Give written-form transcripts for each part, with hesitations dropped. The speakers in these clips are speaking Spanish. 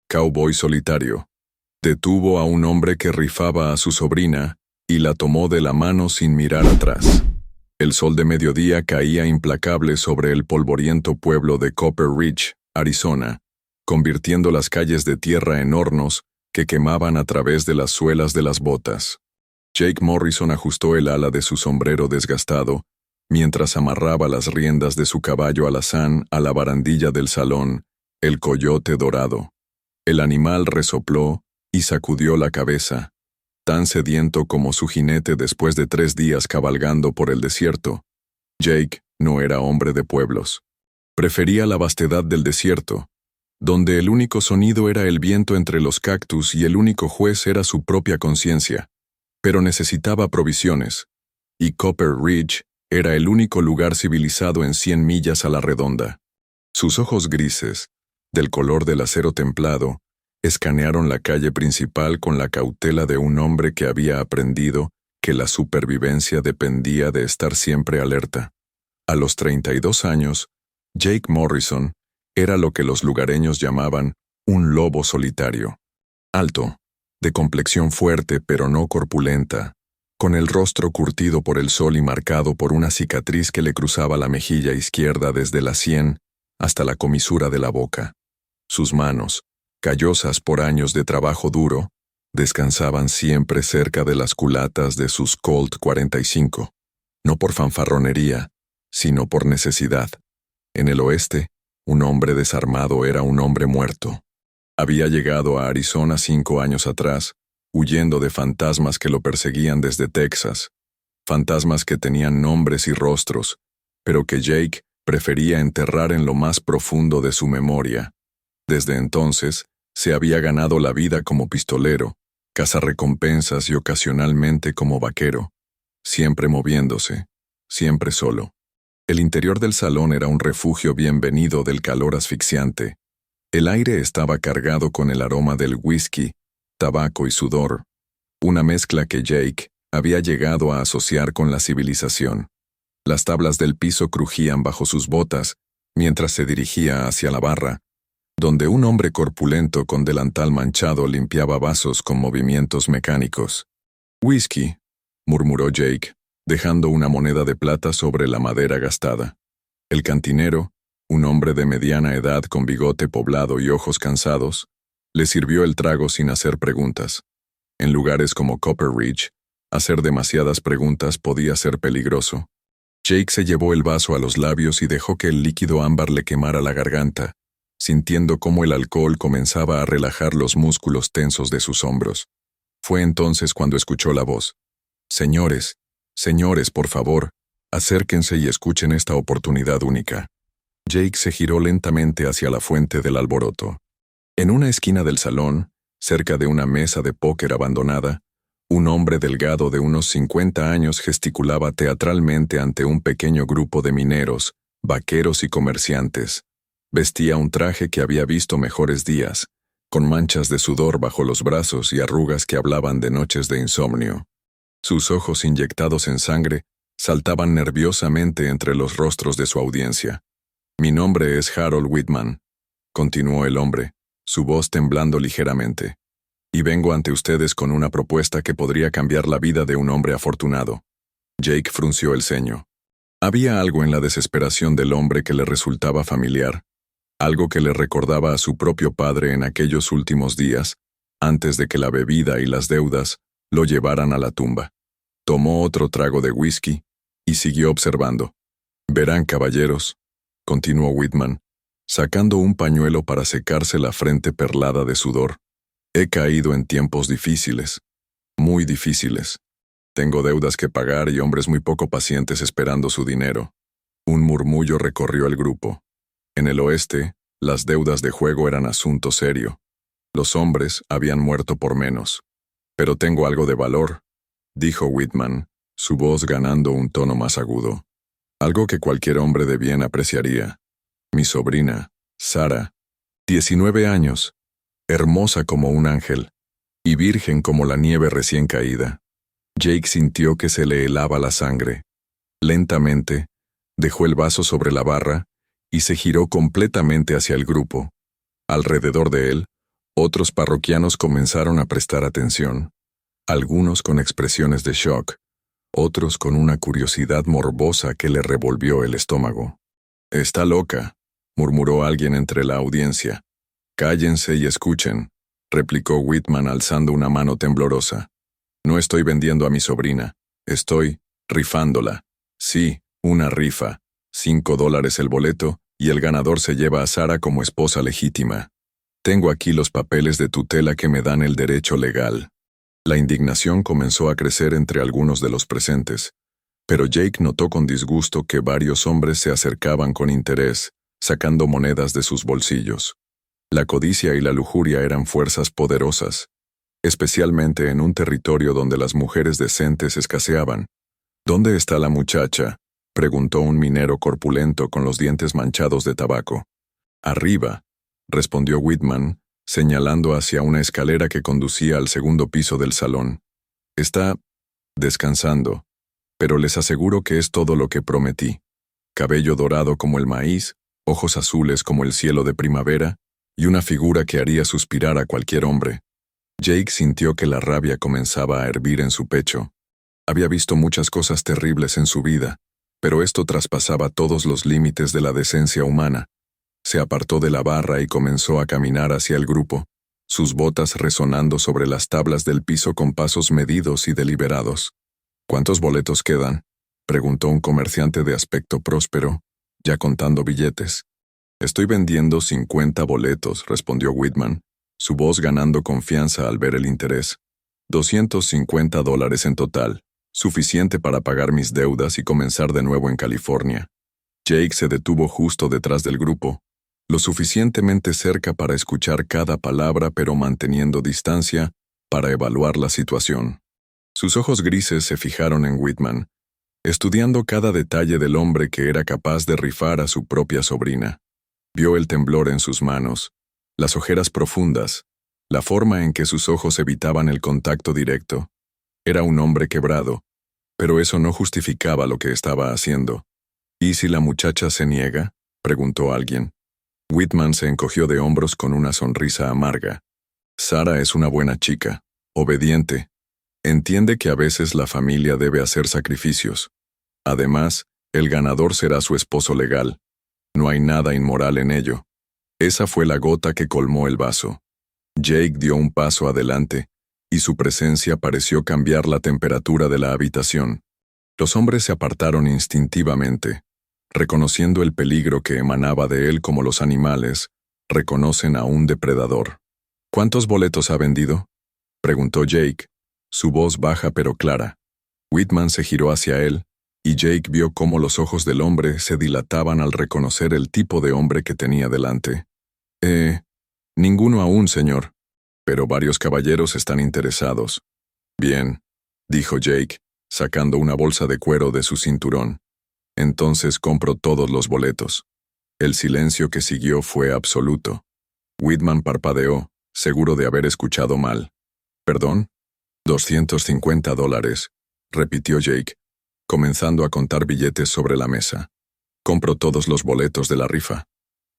cowboy solitario. Detuvo a un hombre que rifaba a su sobrina y la tomó de la mano sin mirar atrás. El sol de mediodía caía implacable sobre el polvoriento pueblo de Copper Ridge, Arizona, convirtiendo las calles de tierra en hornos que quemaban a través de las suelas de las botas. Jake Morrison ajustó el ala de su sombrero desgastado mientras amarraba las riendas de su caballo alazán a la barandilla del salón, el coyote dorado. El animal resopló y sacudió la cabeza, tan sediento como su jinete después de 3 días cabalgando por el desierto. Jake no era hombre de pueblos. Prefería la vastedad del desierto, donde el único sonido era el viento entre los cactus y el único juez era su propia conciencia. Pero necesitaba provisiones, y Copper Ridge era el único lugar civilizado en 100 millas a la redonda. Sus ojos grises, del color del acero templado, escanearon la calle principal con la cautela de un hombre que había aprendido que la supervivencia dependía de estar siempre alerta. A los 32 años, Jake Morrison era lo que los lugareños llamaban un lobo solitario. Alto, de complexión fuerte pero no corpulenta, con el rostro curtido por el sol y marcado por una cicatriz que le cruzaba la mejilla izquierda desde la sien hasta la comisura de la boca. Sus manos, callosas por años de trabajo duro, descansaban siempre cerca de las culatas de sus Colt 45, no por fanfarronería, sino por necesidad. En el oeste, un hombre desarmado era un hombre muerto. Había llegado a Arizona 5 años atrás, huyendo de fantasmas que lo perseguían desde Texas, fantasmas que tenían nombres y rostros, pero que Jake prefería enterrar en lo más profundo de su memoria. Desde entonces, se había ganado la vida como pistolero, cazarrecompensas y ocasionalmente como vaquero, siempre moviéndose, siempre solo. El interior del salón era un refugio bienvenido del calor asfixiante. El aire estaba cargado con el aroma del whisky, tabaco y sudor, una mezcla que Jake había llegado a asociar con la civilización. Las tablas del piso crujían bajo sus botas mientras se dirigía hacia la barra, donde un hombre corpulento con delantal manchado limpiaba vasos con movimientos mecánicos. «Whisky», murmuró Jake, dejando una moneda de plata sobre la madera gastada. El cantinero, un hombre de mediana edad con bigote poblado y ojos cansados, le sirvió el trago sin hacer preguntas. En lugares como Copper Ridge, hacer demasiadas preguntas podía ser peligroso. Jake se llevó el vaso a los labios y dejó que el líquido ámbar le quemara la garganta, sintiendo cómo el alcohol comenzaba a relajar los músculos tensos de sus hombros. Fue entonces cuando escuchó la voz. «Señores, señores, por favor, acérquense y escuchen esta oportunidad única». Jake se giró lentamente hacia la fuente del alboroto. En una esquina del salón, cerca de una mesa de póker abandonada, un hombre delgado de unos 50 años gesticulaba teatralmente ante un pequeño grupo de mineros, vaqueros y comerciantes. Vestía un traje que había visto mejores días, con manchas de sudor bajo los brazos y arrugas que hablaban de noches de insomnio. Sus ojos inyectados en sangre saltaban nerviosamente entre los rostros de su audiencia. «Mi nombre es Harold Whitman», continuó el hombre, su voz temblando ligeramente, «y vengo ante ustedes con una propuesta que podría cambiar la vida de un hombre afortunado». Jake frunció el ceño. Había algo en la desesperación del hombre que le resultaba familiar, algo que le recordaba a su propio padre en aquellos últimos días, antes de que la bebida y las deudas lo llevaran a la tumba. Tomó otro trago de whisky y siguió observando. «Verán, caballeros», continuó Whitman, sacando un pañuelo para secarse la frente perlada de sudor. «He caído en tiempos difíciles, muy difíciles. Tengo deudas que pagar y hombres muy poco pacientes esperando su dinero». Un murmullo recorrió el grupo. En el oeste, las deudas de juego eran asunto serio. Los hombres habían muerto por menos. «Pero tengo algo de valor», dijo Whitman, su voz ganando un tono más agudo. «Algo que cualquier hombre de bien apreciaría. Mi sobrina, Sara, 19 años, hermosa como un ángel, y virgen como la nieve recién caída». Jake sintió que se le helaba la sangre. Lentamente, dejó el vaso sobre la barra y se giró completamente hacia el grupo. Alrededor de él, Otros parroquianos comenzaron a prestar atención, algunos con expresiones de shock, otros con una curiosidad morbosa que le revolvió el estómago. «Está loca», murmuró alguien entre la audiencia. «Cállense y escuchen», replicó Whitman alzando una mano temblorosa. «No estoy vendiendo a mi sobrina, estoy rifándola. Sí, una rifa. $5 el boleto, y el ganador se lleva a Sara como esposa legítima. Tengo aquí los papeles de tutela que me dan el derecho legal». La indignación comenzó a crecer entre algunos de los presentes, pero Jake notó con disgusto que varios hombres se acercaban con interés, sacando monedas de sus bolsillos. La codicia y la lujuria eran fuerzas poderosas, especialmente en un territorio donde las mujeres decentes escaseaban. «¿Dónde está la muchacha?», preguntó un minero corpulento con los dientes manchados de tabaco. «Arriba», respondió Whitman, señalando hacia una escalera que conducía al segundo piso del salón. «Está descansando, pero les aseguro que es todo lo que prometí. Cabello dorado como el maíz, ojos azules como el cielo de primavera, y una figura que haría suspirar a cualquier hombre». Jake sintió que la rabia comenzaba a hervir en su pecho. Había visto muchas cosas terribles en su vida, pero esto traspasaba todos los límites de la decencia humana. Se apartó de la barra y comenzó a caminar hacia el grupo, sus botas resonando sobre las tablas del piso con pasos medidos y deliberados. «¿Cuántos boletos quedan?», preguntó un comerciante de aspecto próspero, ya contando billetes. «Estoy vendiendo 50 boletos», respondió Whitman, su voz ganando confianza al ver el interés. $250 en total, suficiente para pagar mis deudas y comenzar de nuevo en California. Jake se detuvo justo detrás del grupo, lo suficientemente cerca para escuchar cada palabra pero manteniendo distancia para evaluar la situación. Sus ojos grises se fijaron en Whitman, estudiando cada detalle del hombre que era capaz de rifar a su propia sobrina. Vio el temblor en sus manos, las ojeras profundas, la forma en que sus ojos evitaban el contacto directo. Era un hombre quebrado, pero eso no justificaba lo que estaba haciendo. «¿Y si la muchacha se niega?», preguntó alguien. Whitman se encogió de hombros con una sonrisa amarga. «Sara es una buena chica, obediente. Entiende que a veces la familia debe hacer sacrificios. Además, el ganador será su esposo legal. No hay nada inmoral en ello». Esa fue la gota que colmó el vaso. Jake dio un paso adelante, y su presencia pareció cambiar la temperatura de la habitación. Los hombres se apartaron instintivamente, reconociendo el peligro que emanaba de él como los animales reconocen a un depredador. «¿Cuántos boletos ha vendido?», preguntó Jake, su voz baja pero clara. Whitman se giró hacia él, y Jake vio cómo los ojos del hombre se dilataban al reconocer el tipo de hombre que tenía delante. Ninguno aún, señor, pero varios caballeros están interesados». «Bien», dijo Jake, sacando una bolsa de cuero de su cinturón. «Entonces compro todos los boletos». El silencio que siguió fue absoluto. Whitman parpadeó, seguro de haber escuchado mal. «¿Perdón?». $250, repitió Jake, comenzando a contar billetes sobre la mesa. «Compro todos los boletos de la rifa».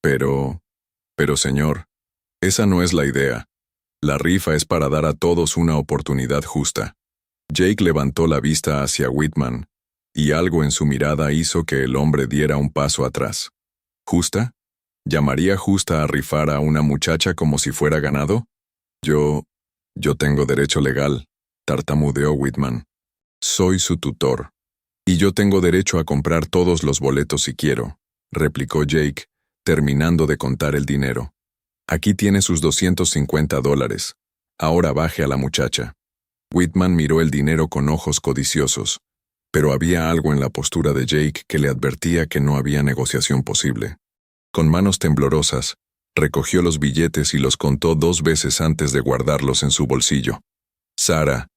Pero, señor, esa no es la idea. La rifa es para dar a todos una oportunidad justa». Jake levantó la vista hacia Whitman, y algo en su mirada hizo que el hombre diera un paso atrás. «¿Justa? ¿Llamaría justa a rifar a una muchacha como si fuera ganado?». Yo tengo derecho legal», tartamudeó Whitman. «Soy su tutor. Y yo tengo derecho a comprar todos los boletos si quiero», replicó Jake, terminando de contar el dinero. «Aquí tiene sus $250. Ahora baje a la muchacha». Whitman miró el dinero con ojos codiciosos, pero había algo en la postura de Jake que le advertía que no había negociación posible. Con manos temblorosas, recogió los billetes y los contó 2 veces antes de guardarlos en su bolsillo. «Sara»,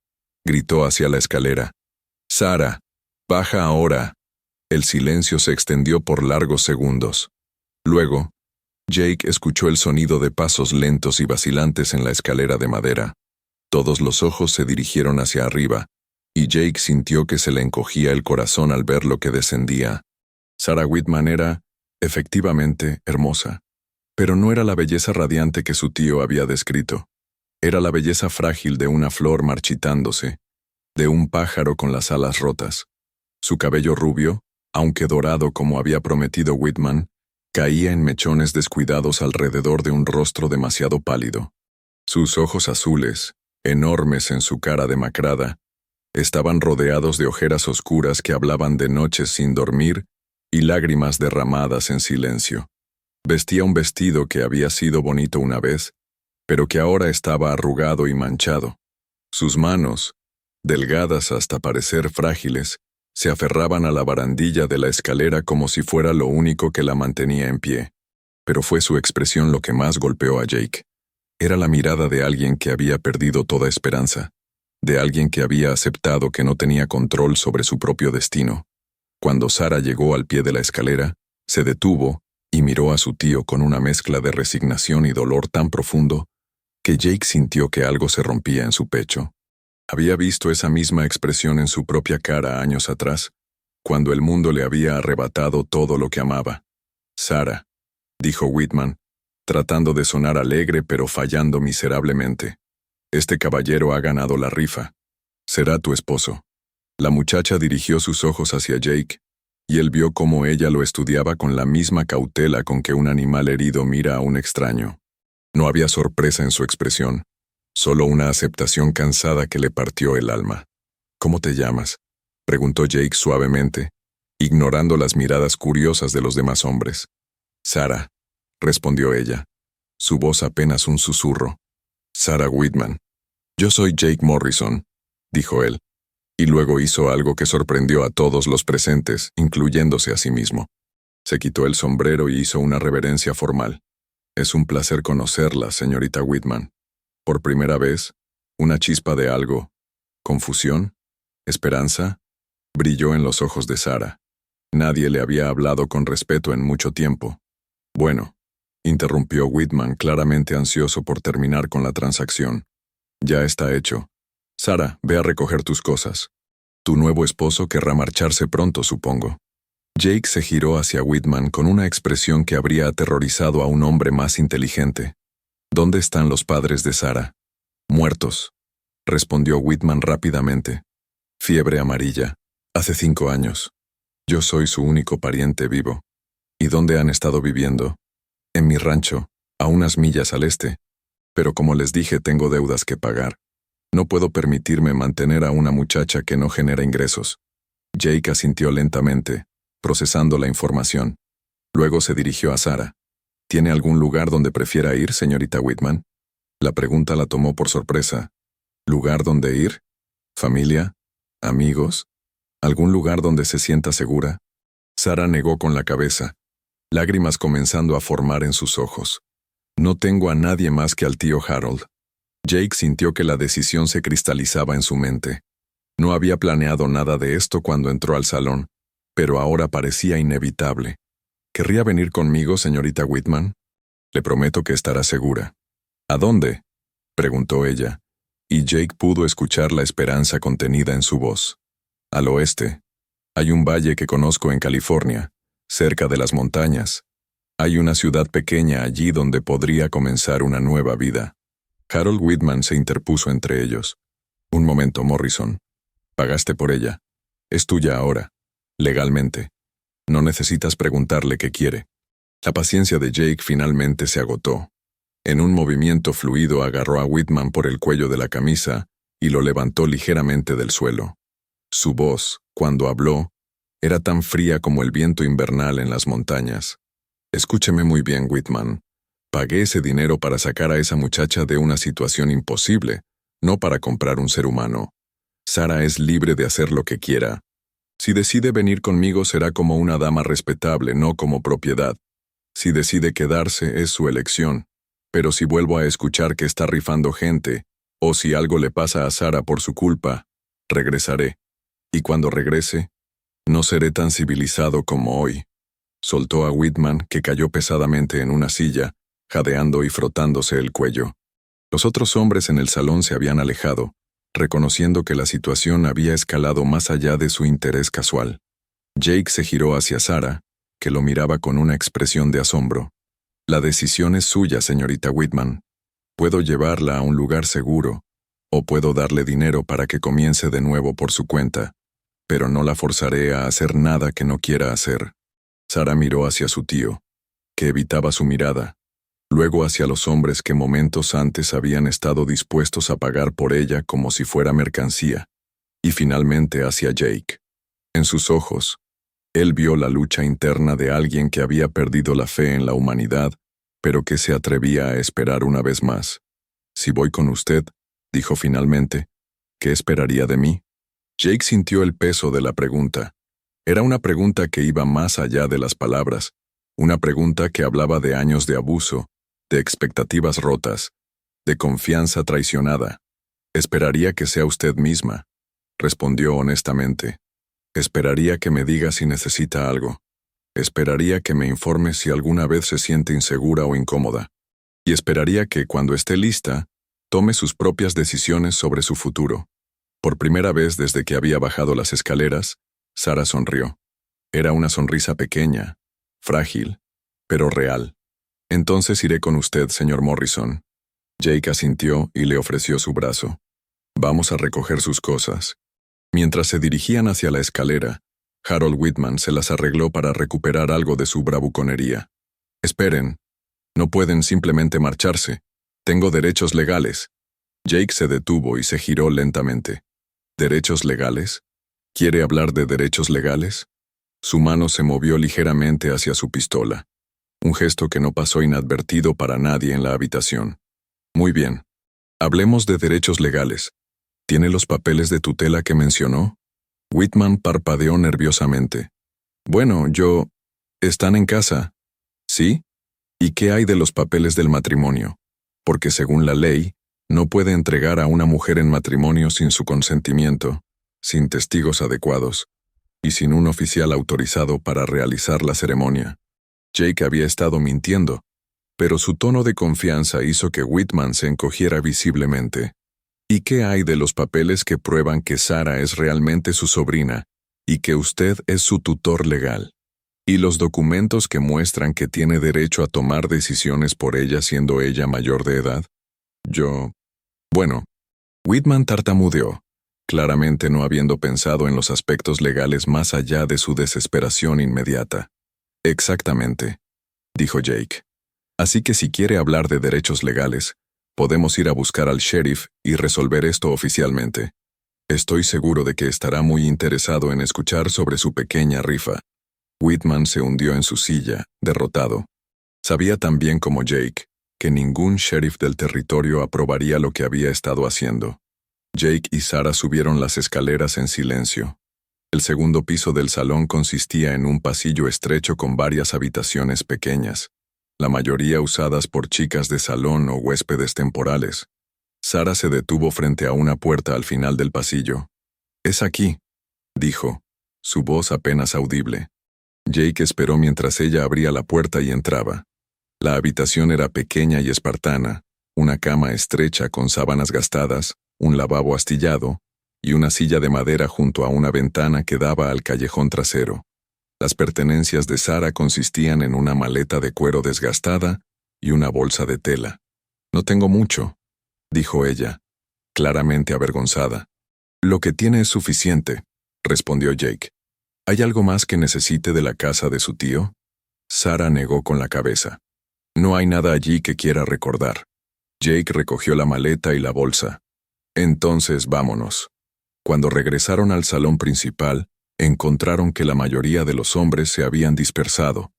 gritó hacia la escalera. «Sara, baja ahora». El silencio se extendió por largos segundos. Luego, Jake escuchó el sonido de pasos lentos y vacilantes en la escalera de madera. Todos los ojos se dirigieron hacia arriba, y Jake sintió que se le encogía el corazón al ver lo que descendía. Sara Whitman era, efectivamente, hermosa. Pero no era la belleza radiante que su tío había descrito. Era la belleza frágil de una flor marchitándose, de un pájaro con las alas rotas. Su cabello rubio, aunque dorado como había prometido Whitman, caía en mechones descuidados alrededor de un rostro demasiado pálido. Sus ojos azules, enormes en su cara demacrada, estaban rodeados de ojeras oscuras que hablaban de noches sin dormir y lágrimas derramadas en silencio. Vestía un vestido que había sido bonito una vez, pero que ahora estaba arrugado y manchado. Sus manos, delgadas hasta parecer frágiles, se aferraban a la barandilla de la escalera como si fuera lo único que la mantenía en pie. Pero fue su expresión lo que más golpeó a Jake. Era la mirada de alguien que había perdido toda esperanza, de alguien que había aceptado que no tenía control sobre su propio destino. Cuando Sarah llegó al pie de la escalera, se detuvo y miró a su tío con una mezcla de resignación y dolor tan profundo que Jake sintió que algo se rompía en su pecho. Había visto esa misma expresión en su propia cara años atrás, cuando el mundo le había arrebatado todo lo que amaba. «Sarah», dijo Whitman, tratando de sonar alegre pero fallando miserablemente. «Este caballero ha ganado la rifa. Será tu esposo». La muchacha dirigió sus ojos hacia Jake, y él vio cómo ella lo estudiaba con la misma cautela con que un animal herido mira a un extraño. No había sorpresa en su expresión, solo una aceptación cansada que le partió el alma. «¿Cómo te llamas?», preguntó Jake suavemente, ignorando las miradas curiosas de los demás hombres. «Sarah», respondió ella, su voz apenas un susurro. «Sarah Whitman». «Yo soy Jake Morrison», dijo él, y luego hizo algo que sorprendió a todos los presentes, incluyéndose a sí mismo. Se quitó el sombrero y hizo una reverencia formal. «Es un placer conocerla, señorita Whitman». Por primera vez, una chispa de algo, confusión, esperanza, brilló en los ojos de Sarah. Nadie le había hablado con respeto en mucho tiempo. «Bueno», interrumpió Whitman, claramente ansioso por terminar con la transacción. «Ya está hecho. Sarah, ve a recoger tus cosas. Tu nuevo esposo querrá marcharse pronto, supongo». Jake se giró hacia Whitman con una expresión que habría aterrorizado a un hombre más inteligente. «¿Dónde están los padres de Sarah?» «Muertos», respondió Whitman rápidamente. «Fiebre amarilla. Hace 5 años. Yo soy su único pariente vivo». «¿Y dónde han estado viviendo?» «En mi rancho, a unas millas al este. Pero como les dije, tengo deudas que pagar. No puedo permitirme mantener a una muchacha que no genera ingresos». Jake asintió lentamente, procesando la información. Luego se dirigió a Sarah. «¿Tiene algún lugar donde prefiera ir, señorita Whitman?» La pregunta la tomó por sorpresa. ¿Lugar donde ir? ¿Familia? ¿Amigos? ¿Algún lugar donde se sienta segura? Sarah negó con la cabeza, lágrimas comenzando a formar en sus ojos. «No tengo a nadie más que al tío Harold». Jake sintió que la decisión se cristalizaba en su mente. No había planeado nada de esto cuando entró al salón, pero ahora parecía inevitable. «¿Querría venir conmigo, señorita Whitman?» «Le prometo que estará segura». «¿A dónde?», preguntó ella, y Jake pudo escuchar la esperanza contenida en su voz. «Al oeste. Hay un valle que conozco en California, cerca de las montañas. Hay una ciudad pequeña allí donde podría comenzar una nueva vida». Harold Whitman se interpuso entre ellos. «Un momento, Morrison. Pagaste por ella. Es tuya ahora, legalmente. No necesitas preguntarle qué quiere». La paciencia de Jake finalmente se agotó. En un movimiento fluido agarró a Whitman por el cuello de la camisa y lo levantó ligeramente del suelo. Su voz, cuando habló, era tan fría como el viento invernal en las montañas. «Escúcheme muy bien, Whitman. Pagué ese dinero para sacar a esa muchacha de una situación imposible, no para comprar un ser humano. Sarah es libre de hacer lo que quiera. Si decide venir conmigo será como una dama respetable, no como propiedad. Si decide quedarse es su elección. Pero si vuelvo a escuchar que está rifando gente, o si algo le pasa a Sarah por su culpa, regresaré. Y cuando regrese, no seré tan civilizado como hoy». Soltó a Whitman, que cayó pesadamente en una silla, jadeando y frotándose el cuello. Los otros hombres en el salón se habían alejado, reconociendo que la situación había escalado más allá de su interés casual. Jake se giró hacia Sarah, que lo miraba con una expresión de asombro. La decisión es suya, señorita Whitman. Puedo llevarla a un lugar seguro, o puedo darle dinero para que comience de nuevo por su cuenta, pero no la forzaré a hacer nada que no quiera hacer. Sara miró hacia su tío, que evitaba su mirada, luego hacia los hombres que momentos antes habían estado dispuestos a pagar por ella como si fuera mercancía, y finalmente hacia Jake. En sus ojos, él vio la lucha interna de alguien que había perdido la fe en la humanidad, pero que se atrevía a esperar una vez más. Si voy con usted, dijo finalmente, ¿qué esperaría de mí? Jake sintió el peso de la pregunta. Era una pregunta que iba más allá de las palabras, una pregunta que hablaba de años de abuso, de expectativas rotas, de confianza traicionada. «Esperaría que sea usted misma», respondió honestamente. «Esperaría que me diga si necesita algo. Esperaría que me informe si alguna vez se siente insegura o incómoda. Y esperaría que, cuando esté lista, tome sus propias decisiones sobre su futuro». Por primera vez desde que había bajado las escaleras, Sara sonrió. Era una sonrisa pequeña, frágil, pero real. «Entonces iré con usted, señor Morrison». Jake asintió y le ofreció su brazo. «Vamos a recoger sus cosas». Mientras se dirigían hacia la escalera, Harold Whitman se las arregló para recuperar algo de su bravuconería. «Esperen. No pueden simplemente marcharse. Tengo derechos legales». Jake se detuvo y se giró lentamente. «¿Derechos legales? ¿Quiere hablar de derechos legales?» Su mano se movió ligeramente hacia su pistola, un gesto que no pasó inadvertido para nadie en la habitación. «Muy bien. Hablemos de derechos legales. ¿Tiene los papeles de tutela que mencionó?» Whitman parpadeó nerviosamente. «Bueno, ¿Están en casa?» «¿Sí? ¿Y qué hay de los papeles del matrimonio? Porque según la ley, no puede entregar a una mujer en matrimonio sin su consentimiento, sin testigos adecuados, y sin un oficial autorizado para realizar la ceremonia». Jake había estado mintiendo, pero su tono de confianza hizo que Whitman se encogiera visiblemente. «¿Y qué hay de los papeles que prueban que Sara es realmente su sobrina y que usted es su tutor legal? ¿Y los documentos que muestran que tiene derecho a tomar decisiones por ella siendo ella mayor de edad?» Bueno, Whitman tartamudeó, claramente no habiendo pensado en los aspectos legales más allá de su desesperación inmediata. «Exactamente», dijo Jake. «Así que si quiere hablar de derechos legales, podemos ir a buscar al sheriff y resolver esto oficialmente. Estoy seguro de que estará muy interesado en escuchar sobre su pequeña rifa». Whitman se hundió en su silla, derrotado. Sabía tan bien como Jake que ningún sheriff del territorio aprobaría lo que había estado haciendo. Jake y Sara subieron las escaleras en silencio. El segundo piso del salón consistía en un pasillo estrecho con varias habitaciones pequeñas, la mayoría usadas por chicas de salón o huéspedes temporales. Sara se detuvo frente a una puerta al final del pasillo. «Es aquí», dijo, su voz apenas audible. Jake esperó mientras ella abría la puerta y entraba. La habitación era pequeña y espartana, una cama estrecha con sábanas gastadas, un lavabo astillado y una silla de madera junto a una ventana que daba al callejón trasero. Las pertenencias de Sara consistían en una maleta de cuero desgastada y una bolsa de tela. «No tengo mucho», dijo ella, claramente avergonzada. «Lo que tiene es suficiente», respondió Jake. «¿Hay algo más que necesite de la casa de su tío?» Sara negó con la cabeza. «No hay nada allí que quiera recordar». Jake recogió la maleta y la bolsa. «Entonces vámonos». Cuando regresaron al salón principal, encontraron que la mayoría de los hombres se habían dispersado,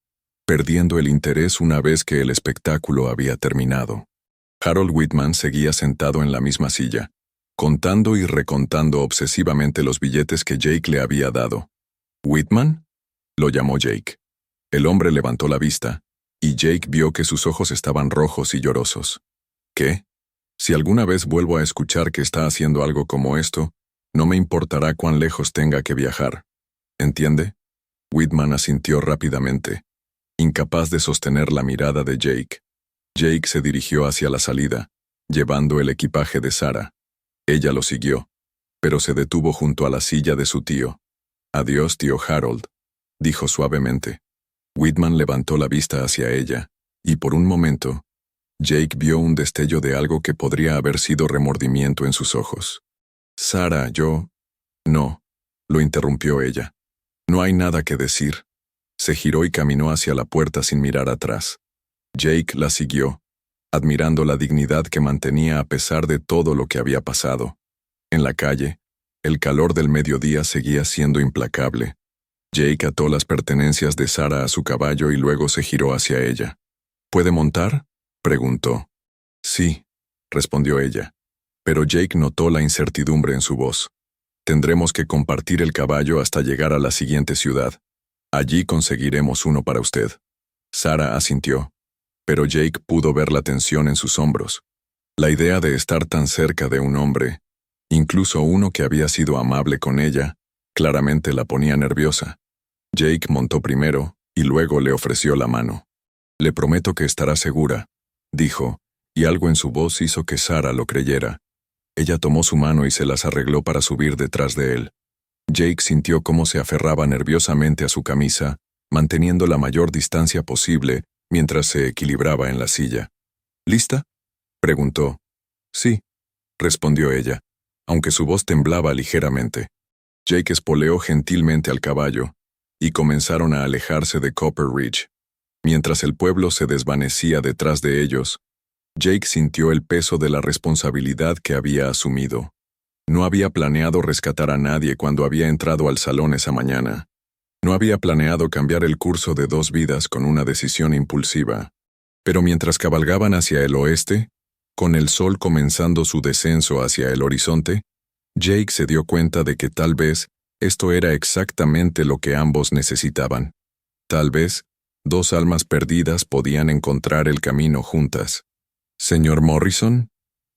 perdiendo el interés una vez que el espectáculo había terminado. Harold Whitman seguía sentado en la misma silla, contando y recontando obsesivamente los billetes que Jake le había dado. «¿Whitman?», lo llamó Jake. El hombre levantó la vista, y Jake vio que sus ojos estaban rojos y llorosos. «¿Qué? Si alguna vez vuelvo a escuchar que está haciendo algo como esto, no me importará cuán lejos tenga que viajar. ¿Entiende?» Whitman asintió rápidamente, incapaz de sostener la mirada de Jake. Jake se dirigió hacia la salida, llevando el equipaje de Sara. Ella lo siguió, pero se detuvo junto a la silla de su tío. «Adiós, tío Harold», dijo suavemente. Whitman levantó la vista hacia ella, Y por un momento, Jake vio un destello de algo que podría haber sido remordimiento en sus ojos. Sarah, No, lo interrumpió ella. No hay nada que decir. Se giró y caminó hacia la puerta sin mirar atrás. Jake la siguió, admirando la dignidad que mantenía a pesar de todo lo que había pasado. En la calle, el calor del mediodía seguía siendo implacable. Jake ató las pertenencias de Sarah a su caballo y luego se giró hacia ella. ¿Puede montar?, preguntó. Sí, respondió ella, pero Jake notó la incertidumbre en su voz. Tendremos que compartir el caballo hasta llegar a la siguiente ciudad. Allí conseguiremos uno para usted. Sarah asintió, pero Jake pudo ver la tensión en sus hombros. La idea de estar tan cerca de un hombre, incluso uno que había sido amable con ella, claramente la ponía nerviosa. Jake montó primero y luego le ofreció la mano. Le prometo que estará segura, dijo, y algo en su voz hizo que Sarah lo creyera. Ella tomó su mano y se las arregló para subir detrás de él. Jake sintió cómo se aferraba nerviosamente a su camisa, manteniendo la mayor distancia posible mientras se equilibraba en la silla. ¿Lista?, preguntó. Sí, respondió ella, aunque su voz temblaba ligeramente. Jake espoleó gentilmente al caballo, y comenzaron a alejarse de Copper Ridge. Mientras el pueblo se desvanecía detrás de ellos, Jake sintió el peso de la responsabilidad que había asumido. No había planeado rescatar a nadie cuando había entrado al salón esa mañana. No había planeado cambiar el curso de 2 vidas con una decisión impulsiva. Pero mientras cabalgaban hacia el oeste, con el sol comenzando su descenso hacia el horizonte, Jake se dio cuenta de que tal vez esto era exactamente lo que ambos necesitaban. Tal vez 2 almas perdidas podían encontrar el camino juntas. «Señor Morrison»,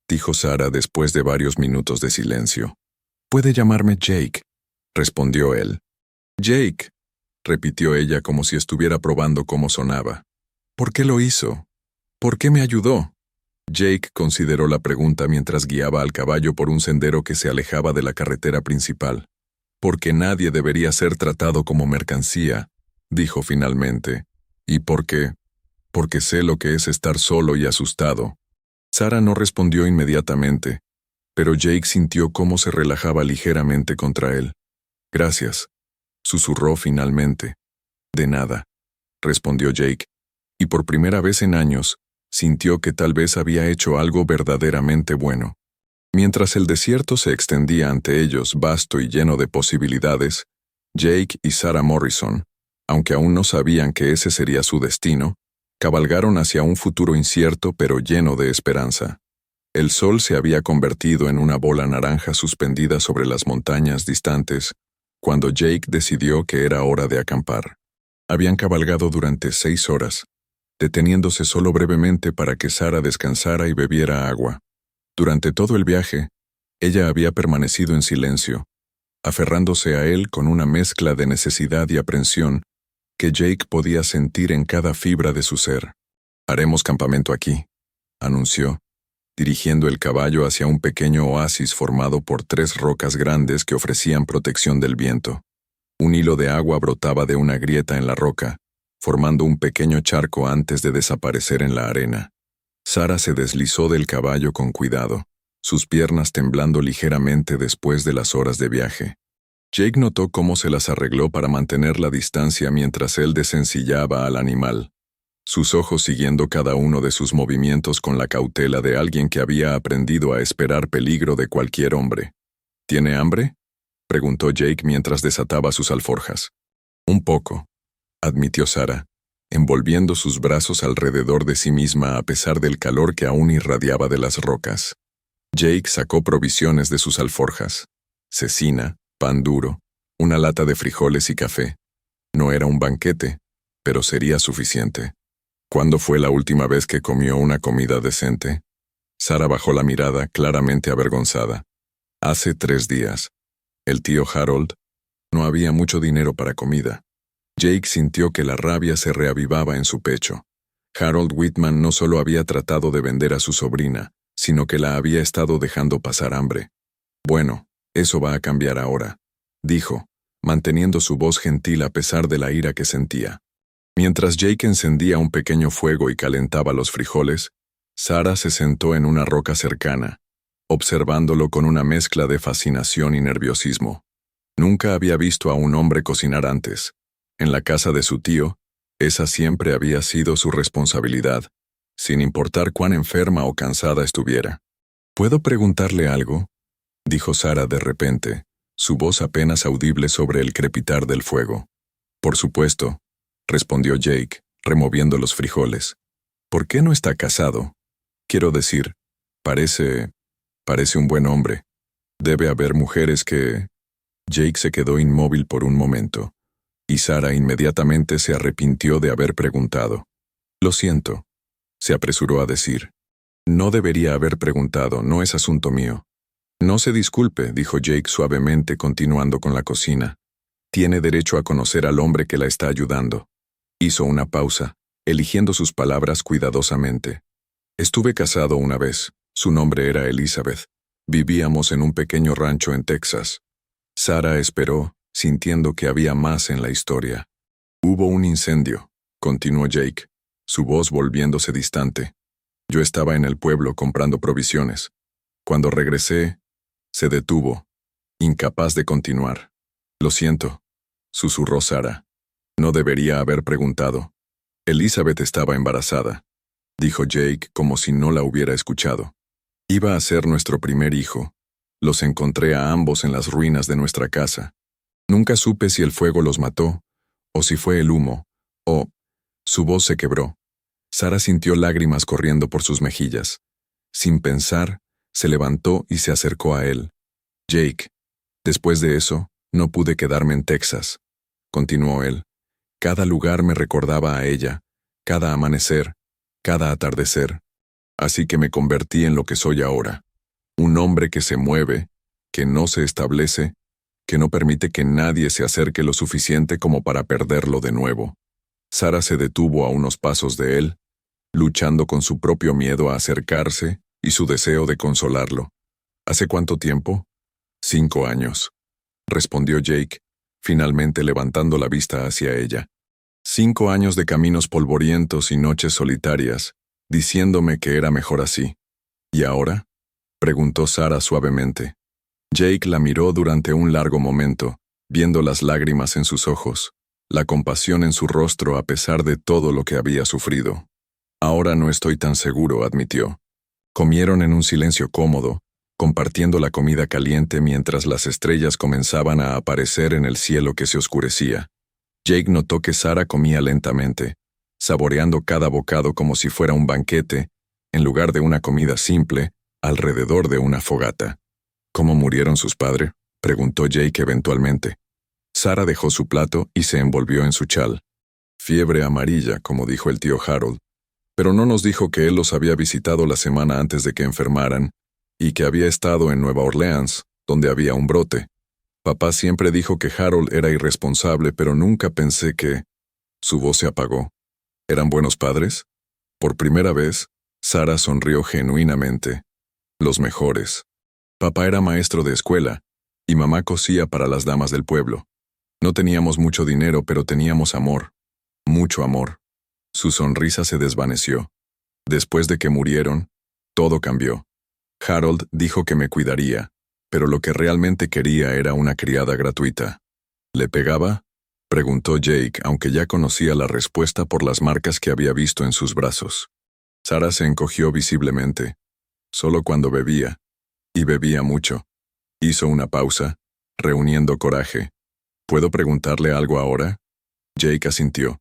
dijo Sarah después de varios minutos de silencio. «Puede llamarme Jake», respondió él. «Jake», repitió ella como si estuviera probando cómo sonaba. «¿Por qué lo hizo? ¿Por qué me ayudó?» Jake consideró la pregunta mientras guiaba al caballo por un sendero que se alejaba de la carretera principal. «Porque nadie debería ser tratado como mercancía», dijo finalmente. «¿Y por qué? Porque sé lo que es estar solo y asustado». Sarah no respondió inmediatamente, pero Jake sintió cómo se relajaba ligeramente contra él. «Gracias», susurró finalmente. «De nada», respondió Jake, y por primera vez en años, sintió que tal vez había hecho algo verdaderamente bueno. Mientras el desierto se extendía ante ellos vasto y lleno de posibilidades, Jake y Sarah Morrison, aunque aún no sabían que ese sería su destino, cabalgaron hacia un futuro incierto pero lleno de esperanza. El sol se había convertido en una bola naranja suspendida sobre las montañas distantes, cuando Jake decidió que era hora de acampar. Habían cabalgado durante 6 horas, deteniéndose solo brevemente para que Sarah descansara y bebiera agua. Durante todo el viaje, ella había permanecido en silencio, aferrándose a él con una mezcla de necesidad y aprensión que Jake podía sentir en cada fibra de su ser. «Haremos campamento aquí», anunció, dirigiendo el caballo hacia un pequeño oasis formado por 3 rocas grandes que ofrecían protección del viento. Un hilo de agua brotaba de una grieta en la roca, formando un pequeño charco antes de desaparecer en la arena. Sarah se deslizó del caballo con cuidado, sus piernas temblando ligeramente después de las horas de viaje. Jake notó cómo se las arregló para mantener la distancia mientras él desencillaba al animal, sus ojos siguiendo cada uno de sus movimientos con la cautela de alguien que había aprendido a esperar peligro de cualquier hombre. «¿Tiene hambre?», preguntó Jake mientras desataba sus alforjas. «Un poco», admitió Sarah, envolviendo sus brazos alrededor de sí misma a pesar del calor que aún irradiaba de las rocas. Jake sacó provisiones de sus alforjas: cecina, pan duro, una lata de frijoles y café. No era un banquete, pero sería suficiente. ¿Cuándo fue la última vez que comió una comida decente? Sarah bajó la mirada, claramente avergonzada. Hace 3 días. El tío Harold. No había mucho dinero para comida. Jake sintió que la rabia se reavivaba en su pecho. Harold Whitman no solo había tratado de vender a su sobrina, sino que la había estado dejando pasar hambre. «Bueno, eso va a cambiar ahora», dijo, manteniendo su voz gentil a pesar de la ira que sentía. Mientras Jake encendía un pequeño fuego y calentaba los frijoles, Sara se sentó en una roca cercana, observándolo con una mezcla de fascinación y nerviosismo. Nunca había visto a un hombre cocinar antes. En la casa de su tío, esa siempre había sido su responsabilidad, sin importar cuán enferma o cansada estuviera. ¿Puedo preguntarle algo?, dijo Sara de repente, su voz apenas audible sobre el crepitar del fuego. Por supuesto, respondió Jake, removiendo los frijoles. ¿Por qué no está casado? Quiero decir, parece un buen hombre. Debe haber mujeres que... Jake se quedó inmóvil por un momento, y Sara inmediatamente se arrepintió de haber preguntado. Lo siento, se apresuró a decir. No debería haber preguntado, no es asunto mío. No se disculpe, dijo Jake suavemente, continuando con la cocina. Tiene derecho a conocer al hombre que la está ayudando. Hizo una pausa, eligiendo sus palabras cuidadosamente. Estuve casado una vez. Su nombre era Elizabeth. Vivíamos en un pequeño rancho en Texas. Sara esperó, sintiendo que había más en la historia. Hubo un incendio, continuó Jake, su voz volviéndose distante. Yo estaba en el pueblo comprando provisiones. Cuando regresé, se detuvo, incapaz de continuar. Lo siento, susurró Sara. No debería haber preguntado. Elizabeth estaba embarazada, dijo Jake como si no la hubiera escuchado. Iba a ser nuestro primer hijo. Los encontré a ambos en las ruinas de nuestra casa. Nunca supe si el fuego los mató, o si fue el humo, o... Su voz se quebró. Sara sintió lágrimas corriendo por sus mejillas. Sin pensar, se levantó y se acercó a él. Jake, después de eso, no pude quedarme en Texas, continuó él. Cada lugar me recordaba a ella, cada amanecer, cada atardecer. Así que me convertí en lo que soy ahora. Un hombre que se mueve, que no se establece, que no permite que nadie se acerque lo suficiente como para perderlo de nuevo. Sara se detuvo a unos pasos de él, luchando con su propio miedo a acercarse y su deseo de consolarlo. ¿Hace cuánto tiempo? 5 años, respondió Jake, finalmente levantando la vista hacia ella. 5 años de caminos polvorientos y noches solitarias, diciéndome que era mejor así. ¿Y ahora?, preguntó Sara suavemente. Jake la miró durante un largo momento, viendo las lágrimas en sus ojos, la compasión en su rostro a pesar de todo lo que había sufrido. Ahora no estoy tan seguro, admitió. Comieron en un silencio cómodo, compartiendo la comida caliente mientras las estrellas comenzaban a aparecer en el cielo que se oscurecía. Jake notó que Sara comía lentamente, saboreando cada bocado como si fuera un banquete, en lugar de una comida simple, alrededor de una fogata. ¿Cómo murieron sus padres?, preguntó Jake eventualmente. Sara dejó su plato y se envolvió en su chal. Fiebre amarilla, como dijo el tío Harold, pero no nos dijo que él los había visitado la semana antes de que enfermaran y que había estado en Nueva Orleans, donde había un brote. Papá siempre dijo que Harold era irresponsable, pero nunca pensé que... Su voz se apagó. ¿Eran buenos padres? Por primera vez, Sara sonrió genuinamente. Los mejores. Papá era maestro de escuela, y mamá cosía para las damas del pueblo. No teníamos mucho dinero, pero teníamos amor. Mucho amor. Su sonrisa se desvaneció. Después de que murieron, todo cambió. Harold dijo que me cuidaría, pero lo que realmente quería era una criada gratuita. ¿Le pegaba?, preguntó Jake, aunque ya conocía la respuesta por las marcas que había visto en sus brazos. Sara se encogió visiblemente. Solo cuando bebía. Y bebía mucho. Hizo una pausa, reuniendo coraje. ¿Puedo preguntarle algo ahora? Jake asintió.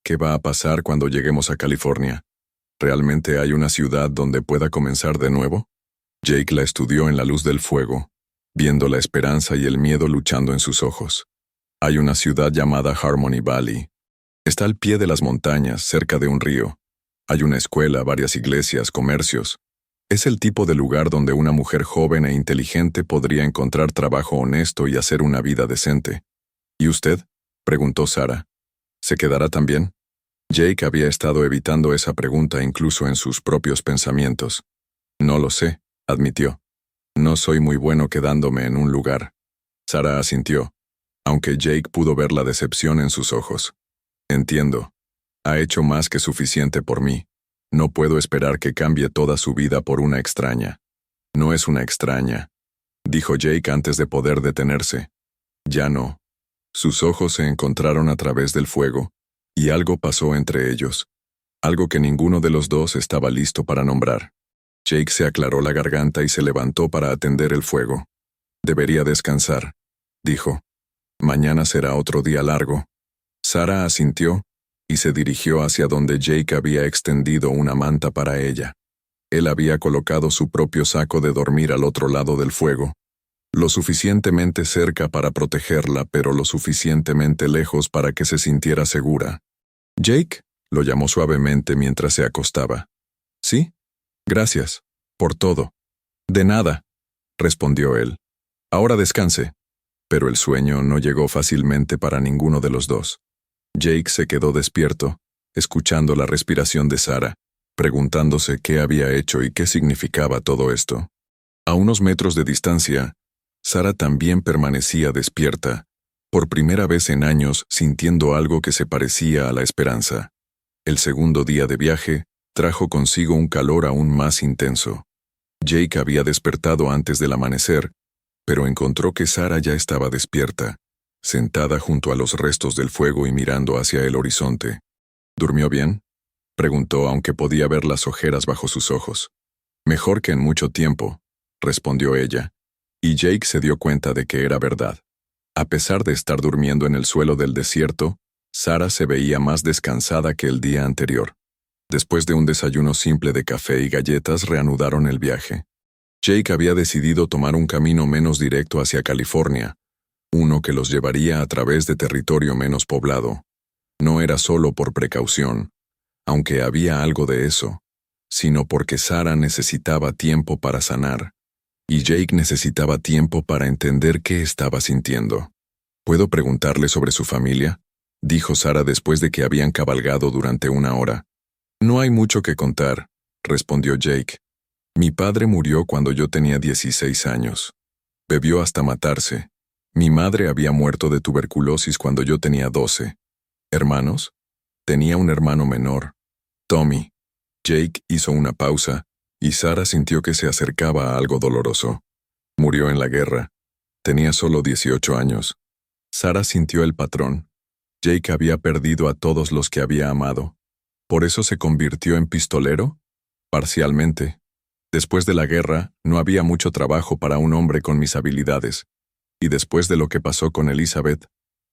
¿Qué va a pasar cuando lleguemos a California? ¿Realmente hay una ciudad donde pueda comenzar de nuevo? Jake la estudió en la luz del fuego, viendo la esperanza y el miedo luchando en sus ojos. Hay una ciudad llamada Harmony Valley. Está al pie de las montañas, cerca de un río. Hay una escuela, varias iglesias, comercios. Es el tipo de lugar donde una mujer joven e inteligente podría encontrar trabajo honesto y hacer una vida decente. ¿Y usted?, preguntó Sara. ¿Se quedará también? Jake había estado evitando esa pregunta incluso en sus propios pensamientos. No lo sé, admitió. No soy muy bueno quedándome en un lugar. Sara asintió, aunque Jake pudo ver la decepción en sus ojos. Entiendo. Ha hecho más que suficiente por mí. No puedo esperar que cambie toda su vida por una extraña. No es una extraña, dijo Jake antes de poder detenerse. Ya no. Sus ojos se encontraron a través del fuego, y algo pasó entre ellos. Algo que ninguno de los dos estaba listo para nombrar. Jake se aclaró la garganta y se levantó para atender el fuego. Debería descansar, dijo. Mañana será otro día largo. Sara asintió y se dirigió hacia donde Jake había extendido una manta para ella. Él había colocado su propio saco de dormir al otro lado del fuego, lo suficientemente cerca para protegerla, pero lo suficientemente lejos para que se sintiera segura. «Jake», lo llamó suavemente mientras se acostaba. «¿Sí? Gracias. Por todo». «De nada», respondió él. «Ahora descanse». Pero el sueño no llegó fácilmente para ninguno de los dos. Jake se quedó despierto, escuchando la respiración de Sara, preguntándose qué había hecho y qué significaba todo esto. A unos metros de distancia, Sara también permanecía despierta, por primera vez en años sintiendo algo que se parecía a la esperanza. El segundo día de viaje trajo consigo un calor aún más intenso. Jake había despertado antes del amanecer, pero encontró que Sara ya estaba despierta, sentada junto a los restos del fuego y mirando hacia el horizonte. «¿Durmió bien?», preguntó, aunque podía ver las ojeras bajo sus ojos. «Mejor que en mucho tiempo», respondió ella, y Jake se dio cuenta de que era verdad. A pesar de estar durmiendo en el suelo del desierto, Sara se veía más descansada que el día anterior. Después de un desayuno simple de café y galletas, reanudaron el viaje. Jake había decidido tomar un camino menos directo hacia California, uno que los llevaría a través de territorio menos poblado. No era solo por precaución, aunque había algo de eso, sino porque Sara necesitaba tiempo para sanar, y Jake necesitaba tiempo para entender qué estaba sintiendo. «¿Puedo preguntarle sobre su familia?», dijo Sara después de que habían cabalgado durante una hora. «No hay mucho que contar», respondió Jake. «Mi padre murió cuando yo tenía 16 años. Bebió hasta matarse. Mi madre había muerto de tuberculosis cuando yo tenía 12. ¿Hermanos? Tenía un hermano menor, Tommy». Jake hizo una pausa, y Sara sintió que se acercaba a algo doloroso. «Murió en la guerra. Tenía solo 18 años». Sara sintió el patrón. Jake había perdido a todos los que había amado. ¿Por eso se convirtió en pistolero? Parcialmente. Después de la guerra, no había mucho trabajo para un hombre con mis habilidades. Y después de lo que pasó con Elizabeth,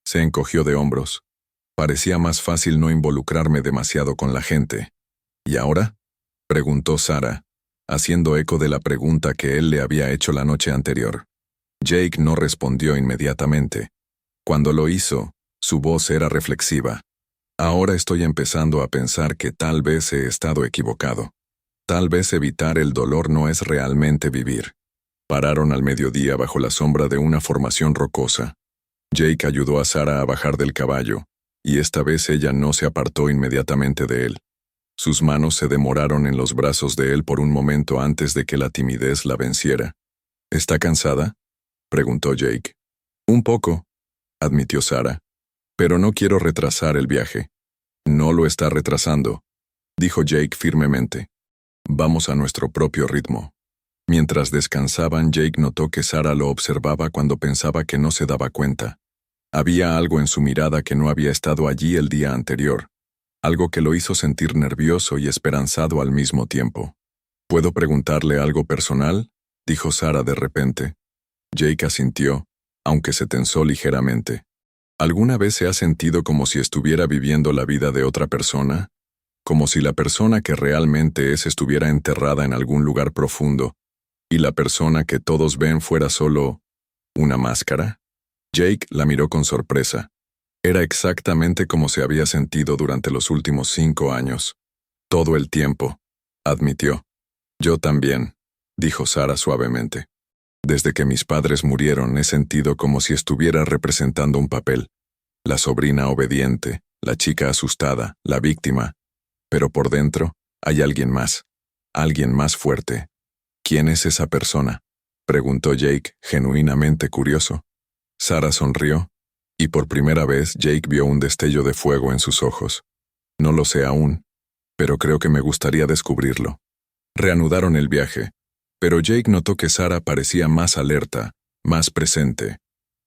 se encogió de hombros. Parecía más fácil no involucrarme demasiado con la gente. ¿Y ahora?, preguntó Sara, haciendo eco de la pregunta que él le había hecho la noche anterior. Jake no respondió inmediatamente. Cuando lo hizo, su voz era reflexiva. «Ahora estoy empezando a pensar que tal vez he estado equivocado. Tal vez evitar el dolor no es realmente vivir». Pararon al mediodía bajo la sombra de una formación rocosa. Jake ayudó a Sara a bajar del caballo, y esta vez ella no se apartó inmediatamente de él. Sus manos se demoraron en los brazos de él por un momento antes de que la timidez la venciera. «¿Está cansada?», preguntó Jake. «Un poco», admitió Sara. «Pero no quiero retrasar el viaje». «No lo está retrasando», dijo Jake firmemente. «Vamos a nuestro propio ritmo». Mientras descansaban, Jake notó que Sara lo observaba cuando pensaba que no se daba cuenta. Había algo en su mirada que no había estado allí el día anterior, algo que lo hizo sentir nervioso y esperanzado al mismo tiempo. «¿Puedo preguntarle algo personal?», dijo Sara de repente. Jake asintió, aunque se tensó ligeramente. ¿Alguna vez se ha sentido como si estuviera viviendo la vida de otra persona? Como si la persona que realmente es estuviera enterrada en algún lugar profundo, y la persona que todos ven fuera solo una máscara? Jake la miró con sorpresa. Era exactamente como se había sentido durante los últimos 5 años. «Todo el tiempo», admitió. «Yo también», dijo Sara suavemente. «Desde que mis padres murieron he sentido como si estuviera representando un papel. La sobrina obediente, la chica asustada, la víctima. Pero por dentro hay alguien más fuerte». «¿Quién es esa persona?», preguntó Jake, genuinamente curioso. Sara sonrió, y por primera vez Jake vio un destello de fuego en sus ojos. No lo sé aún, pero creo que me gustaría descubrirlo. Reanudaron el viaje, pero Jake notó que Sarah parecía más alerta, más presente.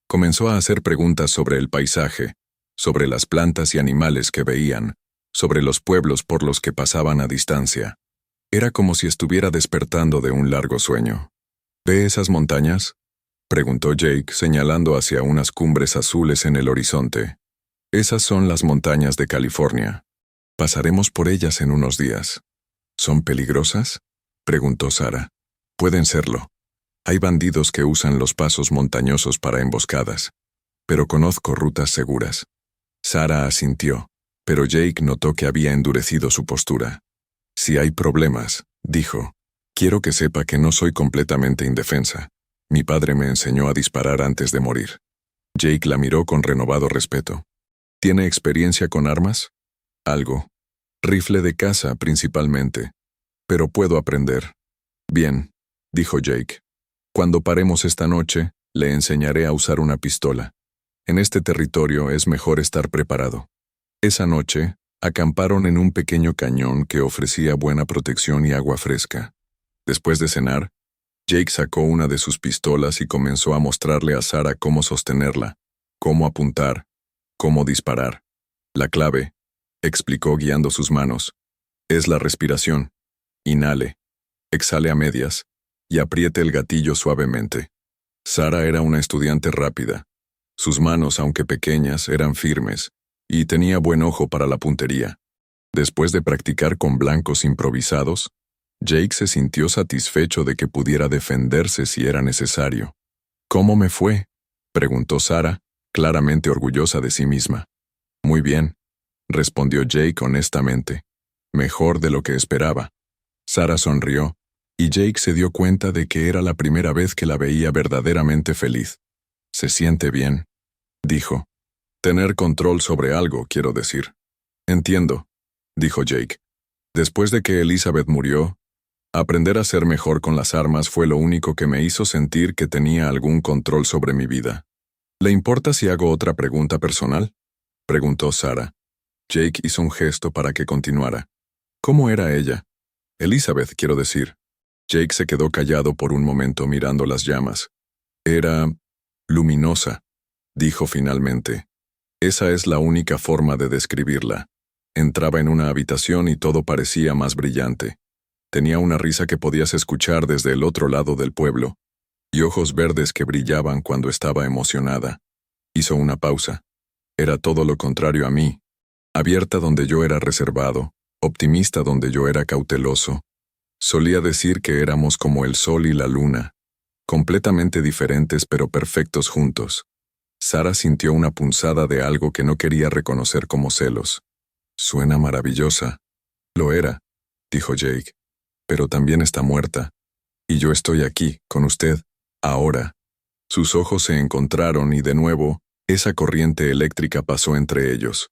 Comenzó a hacer preguntas sobre el paisaje, sobre las plantas y animales que veían, sobre los pueblos por los que pasaban a distancia. Era como si estuviera despertando de un largo sueño. ¿Ve esas montañas?, preguntó Jake, señalando hacia unas cumbres azules en el horizonte. Esas son las montañas de California. Pasaremos por ellas en unos días. ¿Son peligrosas?, preguntó Sarah. Pueden serlo. Hay bandidos que usan los pasos montañosos para emboscadas, pero conozco rutas seguras. Sarah asintió, pero Jake notó que había endurecido su postura. Si hay problemas, dijo, quiero que sepa que no soy completamente indefensa. Mi padre me enseñó a disparar antes de morir. Jake la miró con renovado respeto. ¿Tiene experiencia con armas? Algo. Rifle de caza, principalmente. Pero puedo aprender. Bien, dijo Jake. Cuando paremos esta noche, le enseñaré a usar una pistola. En este territorio es mejor estar preparado. Esa noche, acamparon en un pequeño cañón que ofrecía buena protección y agua fresca. Después de cenar, Jake sacó una de sus pistolas y comenzó a mostrarle a Sarah cómo sostenerla, cómo apuntar, cómo disparar. La clave, explicó guiando sus manos, es la respiración. Inhale, exhale a medias y apriete el gatillo suavemente. Sarah era una estudiante rápida. Sus manos, aunque pequeñas, eran firmes y tenía buen ojo para la puntería. Después de practicar con blancos improvisados, Jake se sintió satisfecho de que pudiera defenderse si era necesario. ¿Cómo me fue?, preguntó Sarah, claramente orgullosa de sí misma. Muy bien, respondió Jake honestamente. Mejor de lo que esperaba. Sarah sonrió, y Jake se dio cuenta de que era la primera vez que la veía verdaderamente feliz. «Se siente bien», dijo. «Tener control sobre algo, quiero decir». «Entiendo», dijo Jake. «Después de que Elizabeth murió, aprender a ser mejor con las armas fue lo único que me hizo sentir que tenía algún control sobre mi vida». «¿Le importa si hago otra pregunta personal?», preguntó Sarah. Jake hizo un gesto para que continuara. «¿Cómo era ella? Elizabeth, quiero decir». Jake se quedó callado por un momento mirando las llamas. «Era luminosa», dijo finalmente. «Esa es la única forma de describirla. Entraba en una habitación y todo parecía más brillante. Tenía una risa que podías escuchar desde el otro lado del pueblo, y ojos verdes que brillaban cuando estaba emocionada». Hizo una pausa. Era todo lo contrario a mí. Abierta donde yo era reservado, optimista donde yo era cauteloso. Solía decir que éramos como el sol y la luna, completamente diferentes pero perfectos juntos. Sarah sintió una punzada de algo que no quería reconocer como celos. «Suena maravillosa». «Lo era», dijo Jake, «pero también está muerta. Y yo estoy aquí, con usted, ahora». Sus ojos se encontraron y de nuevo, esa corriente eléctrica pasó entre ellos.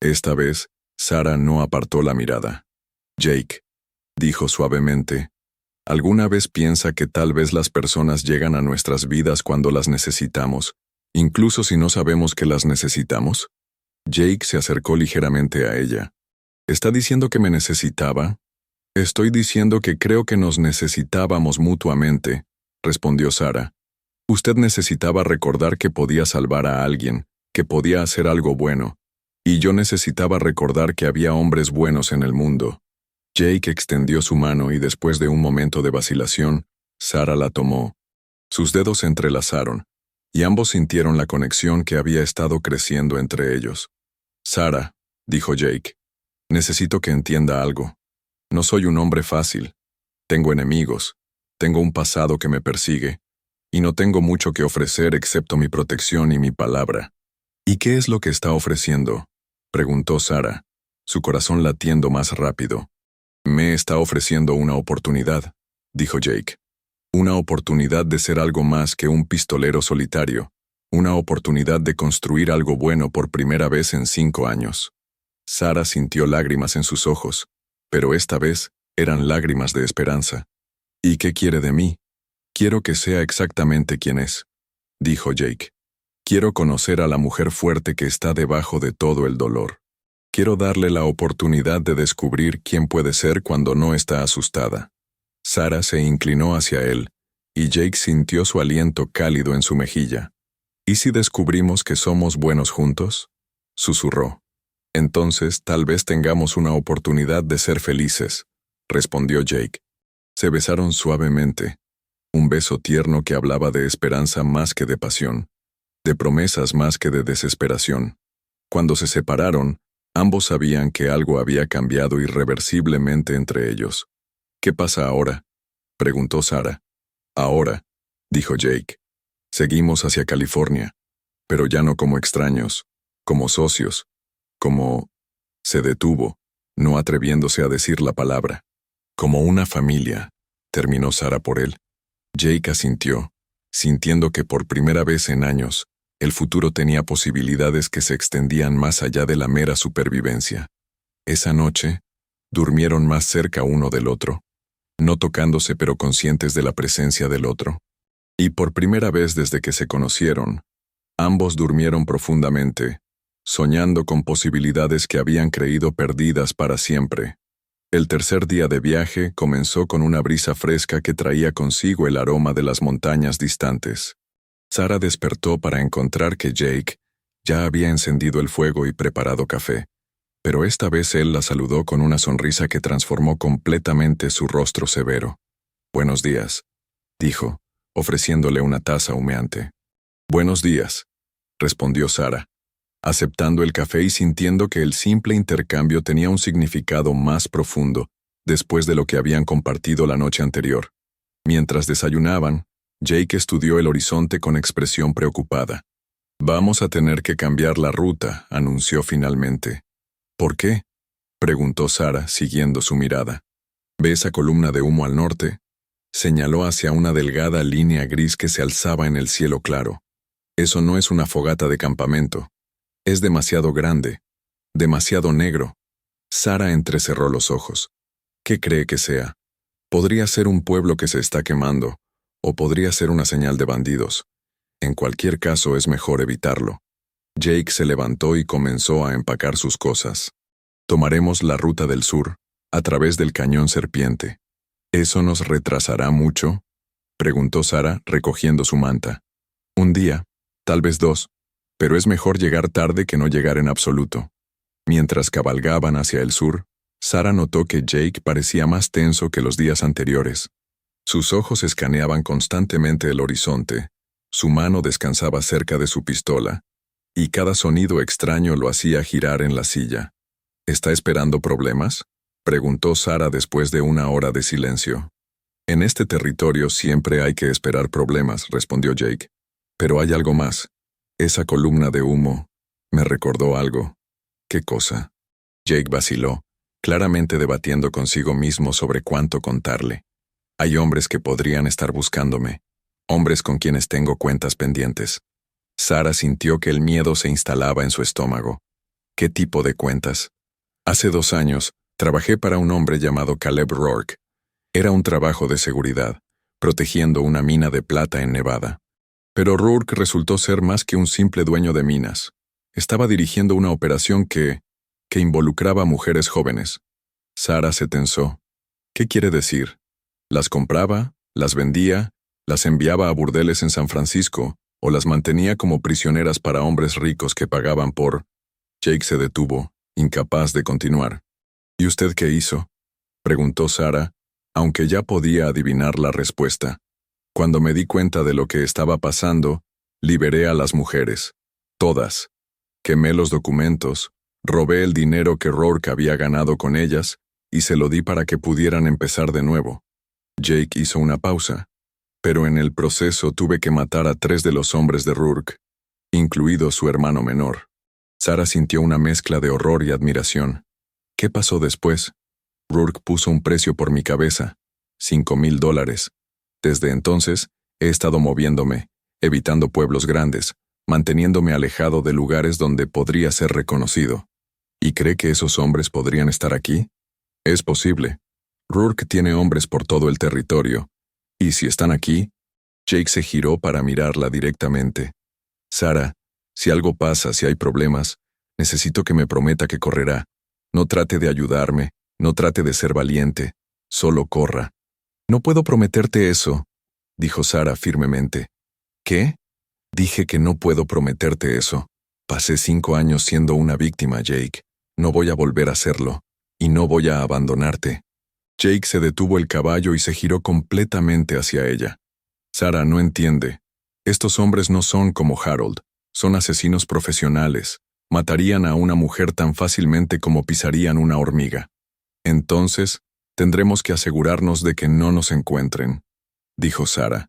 Esta vez, Sarah no apartó la mirada. «Jake», dijo suavemente, ¿alguna vez piensa que tal vez las personas llegan a nuestras vidas cuando las necesitamos, incluso si no sabemos que las necesitamos? Jake se acercó ligeramente a ella. ¿Está diciendo que me necesitaba? Estoy diciendo que creo que nos necesitábamos mutuamente, respondió Sarah. Usted necesitaba recordar que podía salvar a alguien, que podía hacer algo bueno, y yo necesitaba recordar que había hombres buenos en el mundo. Jake extendió su mano y después de un momento de vacilación, Sarah la tomó. Sus dedos se entrelazaron, y ambos sintieron la conexión que había estado creciendo entre ellos. «Sarah», dijo Jake, «necesito que entienda algo. No soy un hombre fácil. Tengo enemigos, tengo un pasado que me persigue, y no tengo mucho que ofrecer excepto mi protección y mi palabra». «¿Y qué es lo que está ofreciendo?», preguntó Sarah, su corazón latiendo más rápido. «Me está ofreciendo una oportunidad», dijo Jake. «Una oportunidad de ser algo más que un pistolero solitario. Una oportunidad de construir algo bueno por primera vez en 5 años». Sarah sintió lágrimas en sus ojos, pero esta vez eran lágrimas de esperanza. «¿Y qué quiere de mí?». «Quiero que sea exactamente quien es», dijo Jake. «Quiero conocer a la mujer fuerte que está debajo de todo el dolor». Quiero darle la oportunidad de descubrir quién puede ser cuando no está asustada. Sarah se inclinó hacia él, y Jake sintió su aliento cálido en su mejilla. ¿Y si descubrimos que somos buenos juntos? Susurró. Entonces, tal vez tengamos una oportunidad de ser felices, respondió Jake. Se besaron suavemente, un beso tierno que hablaba de esperanza más que de pasión, de promesas más que de desesperación. Cuando se separaron, ambos sabían que algo había cambiado irreversiblemente entre ellos. ¿Qué pasa ahora?, preguntó Sarah. Ahora, dijo Jake, seguimos hacia California, pero ya no como extraños, como socios, como... Se detuvo, no atreviéndose a decir la palabra. Como una familia, terminó Sarah por él. Jake asintió, sintiendo que por primera vez en años, el futuro tenía posibilidades que se extendían más allá de la mera supervivencia. Esa noche, durmieron más cerca uno del otro, no tocándose pero conscientes de la presencia del otro. Y por primera vez desde que se conocieron, ambos durmieron profundamente, soñando con posibilidades que habían creído perdidas para siempre. El tercer día de viaje comenzó con una brisa fresca que traía consigo el aroma de las montañas distantes. Sarah despertó para encontrar que Jake ya había encendido el fuego y preparado café, pero esta vez él la saludó con una sonrisa que transformó completamente su rostro severo. «Buenos días», dijo, ofreciéndole una taza humeante. «Buenos días», respondió Sarah, aceptando el café y sintiendo que el simple intercambio tenía un significado más profundo después de lo que habían compartido la noche anterior. Mientras desayunaban, Jake estudió el horizonte con expresión preocupada. «Vamos a tener que cambiar la ruta», anunció finalmente. «¿Por qué?», preguntó Sarah, siguiendo su mirada. «¿Ve esa columna de humo al norte?», señaló hacia una delgada línea gris que se alzaba en el cielo claro. «Eso no es una fogata de campamento. Es demasiado grande, demasiado negro». Sarah entrecerró los ojos. «¿Qué cree que sea? Podría ser un pueblo que se está quemando, o podría ser una señal de bandidos. En cualquier caso es mejor evitarlo». Jake se levantó y comenzó a empacar sus cosas. «Tomaremos la ruta del sur, a través del cañón Serpiente». «¿Eso nos retrasará mucho?», preguntó Sarah, recogiendo su manta. «Un día, tal vez 2, pero es mejor llegar tarde que no llegar en absoluto». Mientras cabalgaban hacia el sur, Sarah notó que Jake parecía más tenso que los días anteriores. Sus ojos escaneaban constantemente el horizonte, su mano descansaba cerca de su pistola, y cada sonido extraño lo hacía girar en la silla. «¿Está esperando problemas?», preguntó Sarah después de una hora de silencio. «En este territorio siempre hay que esperar problemas», respondió Jake. «Pero hay algo más. Esa columna de humo me recordó algo». «¿Qué cosa?». Jake vaciló, claramente debatiendo consigo mismo sobre cuánto contarle. «Hay hombres que podrían estar buscándome, hombres con quienes tengo cuentas pendientes». Sarah sintió que el miedo se instalaba en su estómago. «¿Qué tipo de cuentas?». «Hace 2 años, trabajé para un hombre llamado Caleb Rourke. Era un trabajo de seguridad, protegiendo una mina de plata en Nevada. Pero Rourke resultó ser más que un simple dueño de minas. Estaba dirigiendo una operación que involucraba a mujeres jóvenes». Sarah se tensó. «¿Qué quiere decir? ¿Las compraba, las vendía, las enviaba a burdeles en San Francisco o las mantenía como prisioneras para hombres ricos que pagaban por...?» Jake se detuvo, incapaz de continuar. «¿Y usted qué hizo?», preguntó Sarah, aunque ya podía adivinar la respuesta. «Cuando me di cuenta de lo que estaba pasando, liberé a las mujeres. Todas. Quemé los documentos, robé el dinero que Rourke había ganado con ellas y se lo di para que pudieran empezar de nuevo». Jake hizo una pausa. «Pero en el proceso tuve que matar a 3 de los hombres de Rourke, incluido su hermano menor». Sarah sintió una mezcla de horror y admiración. «¿Qué pasó después?». «Rourke puso un precio por mi cabeza, $5,000. Desde entonces, he estado moviéndome, evitando pueblos grandes, manteniéndome alejado de lugares donde podría ser reconocido». «¿Y cree que esos hombres podrían estar aquí?». «Es posible. Rourke tiene hombres por todo el territorio. ¿Y si están aquí?». Jake se giró para mirarla directamente. «Sarah, si algo pasa, si hay problemas, Necesito que me prometa que correrá. No trate de ayudarme, no trate de ser valiente, solo corra. No puedo prometerte eso, dijo Sarah firmemente. ¿Qué? Dije que no puedo prometerte eso. Pasé 5 años siendo una víctima, Jake. No voy a volver a hacerlo, y no voy a abandonarte. Jake se detuvo el caballo y se giró completamente hacia ella. Sarah no entiende. Estos hombres no son como Harold, son asesinos profesionales. Matarían a una mujer tan fácilmente como pisarían una hormiga. Entonces, tendremos que asegurarnos de que no nos encuentren, dijo Sarah.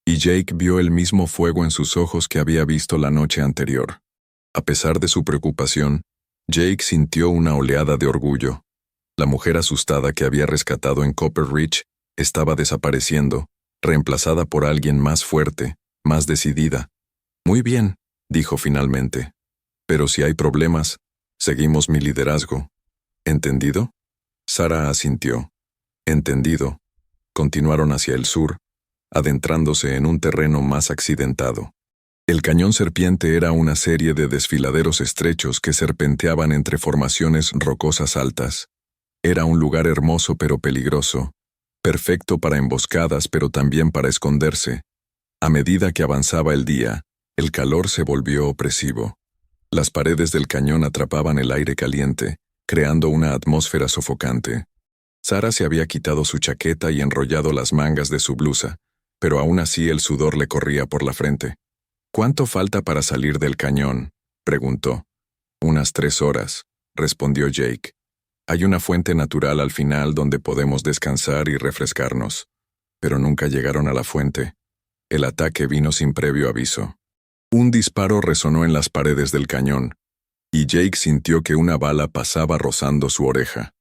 Y Jake vio el mismo fuego en sus ojos que había visto la noche anterior. A pesar de su preocupación, Jake sintió una oleada de orgullo. La mujer asustada que había rescatado en Copper Ridge estaba desapareciendo, reemplazada por alguien más fuerte, más decidida. Muy bien, dijo finalmente. Pero si hay problemas, seguimos mi liderazgo. ¿Entendido? Sarah asintió. Entendido. Continuaron hacia el sur, adentrándose en un terreno más accidentado. El cañón Serpiente era una serie de desfiladeros estrechos que serpenteaban entre formaciones rocosas altas. Era un lugar hermoso pero peligroso, perfecto para emboscadas pero también para esconderse. A medida que avanzaba el día, el calor se volvió opresivo. Las paredes del cañón atrapaban el aire caliente, creando una atmósfera sofocante. Sarah se había quitado su chaqueta y enrollado las mangas de su blusa, pero aún así el sudor le corría por la frente. «¿Cuánto falta para salir del cañón?», preguntó. «Unas 3 horas», respondió Jake. «Hay una fuente natural al final donde podemos descansar y refrescarnos». Pero nunca llegaron a la fuente. El ataque vino sin previo aviso. Un disparo resonó en las paredes del cañón, y Jake sintió que una bala pasaba rozando su oreja.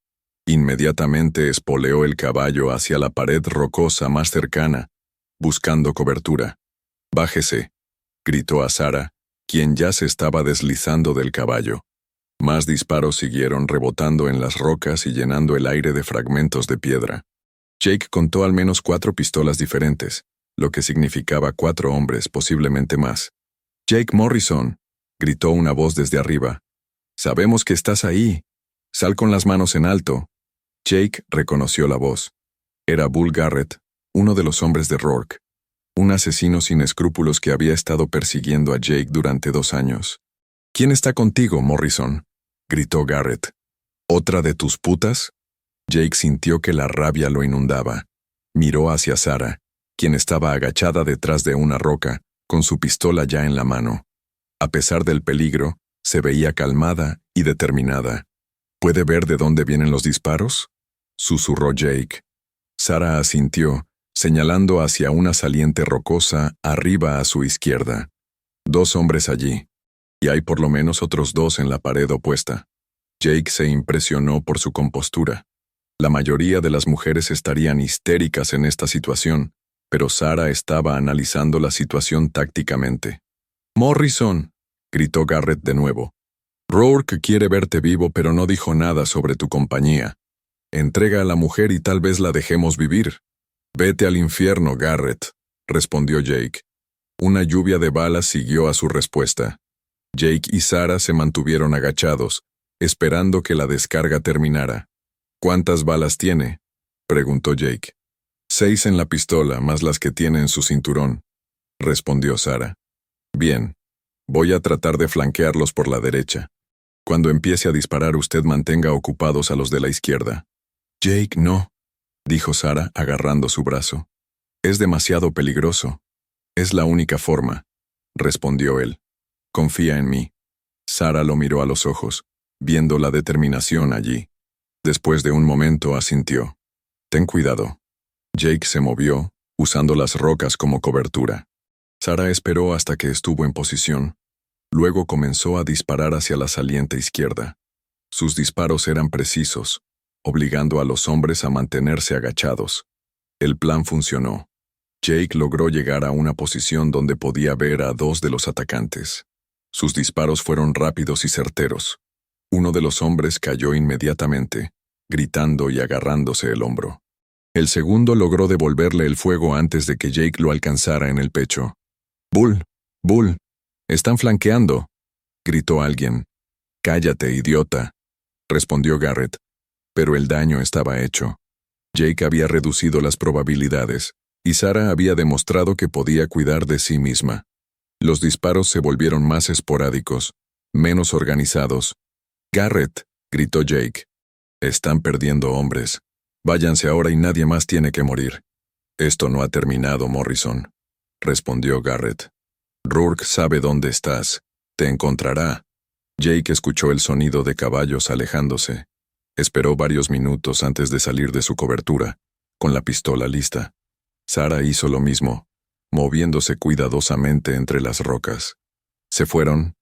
Inmediatamente espoleó el caballo hacia la pared rocosa más cercana, buscando cobertura. «Bájese», gritó a Sarah, quien ya se estaba deslizando del caballo. Más disparos siguieron rebotando en las rocas y llenando el aire de fragmentos de piedra. Jake contó al menos 4 pistolas diferentes, lo que significaba 4 hombres, posiblemente más. «Jake Morrison», gritó una voz desde arriba. «Sabemos que estás ahí. Sal con las manos en alto». Jake reconoció la voz. Era Bull Garrett, uno de los hombres de Rourke, un asesino sin escrúpulos que había estado persiguiendo a Jake durante 2 años. «¿Quién está contigo, Morrison?», gritó Garrett. «¿Otra de tus putas?». Jake sintió que la rabia lo inundaba. Miró hacia Sarah, quien estaba agachada detrás de una roca, con su pistola ya en la mano. A pesar del peligro, se veía calmada y determinada. «¿Puede ver de dónde vienen los disparos?», susurró Jake. Sarah asintió, señalando hacia una saliente rocosa arriba a su izquierda. 2 hombres allí, y hay por lo menos otros 2 en la pared opuesta. Jake se impresionó por su compostura. La mayoría de las mujeres estarían histéricas en esta situación, pero Sarah estaba analizando la situación tácticamente. «Morrison», gritó Garrett de nuevo. «Rourke quiere verte vivo, pero no dijo nada sobre tu compañía. Entrega a la mujer y tal vez la dejemos vivir». «Vete al infierno, Garrett», respondió Jake. Una lluvia de balas siguió a su respuesta. Jake y Sarah se mantuvieron agachados, esperando que la descarga terminara. «¿Cuántas balas tiene?», preguntó Jake. 6 en la pistola, más las que tiene en su cinturón», respondió Sarah. «Bien, voy a tratar de flanquearlos por la derecha. Cuando empiece a disparar usted mantenga ocupados a los de la izquierda». «Jake, no», dijo Sarah agarrando su brazo. «Es demasiado peligroso». «Es la única forma», respondió él. «Confía en mí». Sarah lo miró a los ojos, viendo la determinación allí. Después de un momento asintió. «Ten cuidado». Jake se movió, usando las rocas como cobertura. Sarah esperó hasta que estuvo en posición. Luego comenzó a disparar hacia la saliente izquierda. Sus disparos eran precisos, obligando a los hombres a mantenerse agachados. El plan funcionó. Jake logró llegar a una posición donde podía ver a 2 de los atacantes. Sus disparos fueron rápidos y certeros. Uno de los hombres cayó inmediatamente, gritando y agarrándose el hombro. El segundo logró devolverle el fuego antes de que Jake lo alcanzara en el pecho. «Bull, Bull, están flanqueando», gritó alguien. Cállate, idiota, respondió Garrett. Pero el daño estaba hecho. Jake había reducido las probabilidades, y Sarah había demostrado que podía cuidar de sí misma. Los disparos se volvieron más esporádicos, menos organizados. «Garrett», gritó Jake. «Están perdiendo hombres. Váyanse ahora y nadie más tiene que morir». «Esto no ha terminado, Morrison», respondió Garrett. «Rourke sabe dónde estás. Te encontrará». Jake escuchó el sonido de caballos alejándose. Esperó varios minutos antes de salir de su cobertura, con la pistola lista. Sarah hizo lo mismo, moviéndose cuidadosamente entre las rocas. «¿Se fueron?»,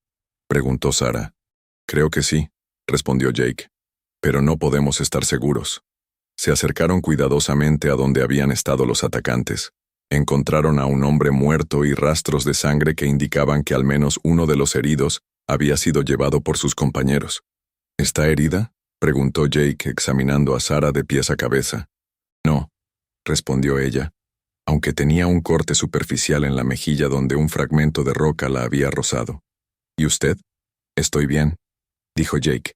preguntó Sarah. «Creo que sí», respondió Jake. «Pero no podemos estar seguros». Se acercaron cuidadosamente a donde habían estado los atacantes. Encontraron a un hombre muerto y rastros de sangre que indicaban que al menos uno de los heridos había sido llevado por sus compañeros. «¿Está herida?», preguntó Jake examinando a Sarah de pies a cabeza. «No», respondió ella, aunque tenía un corte superficial en la mejilla donde un fragmento de roca la había rozado. «¿Y usted?». «Estoy bien», dijo Jake.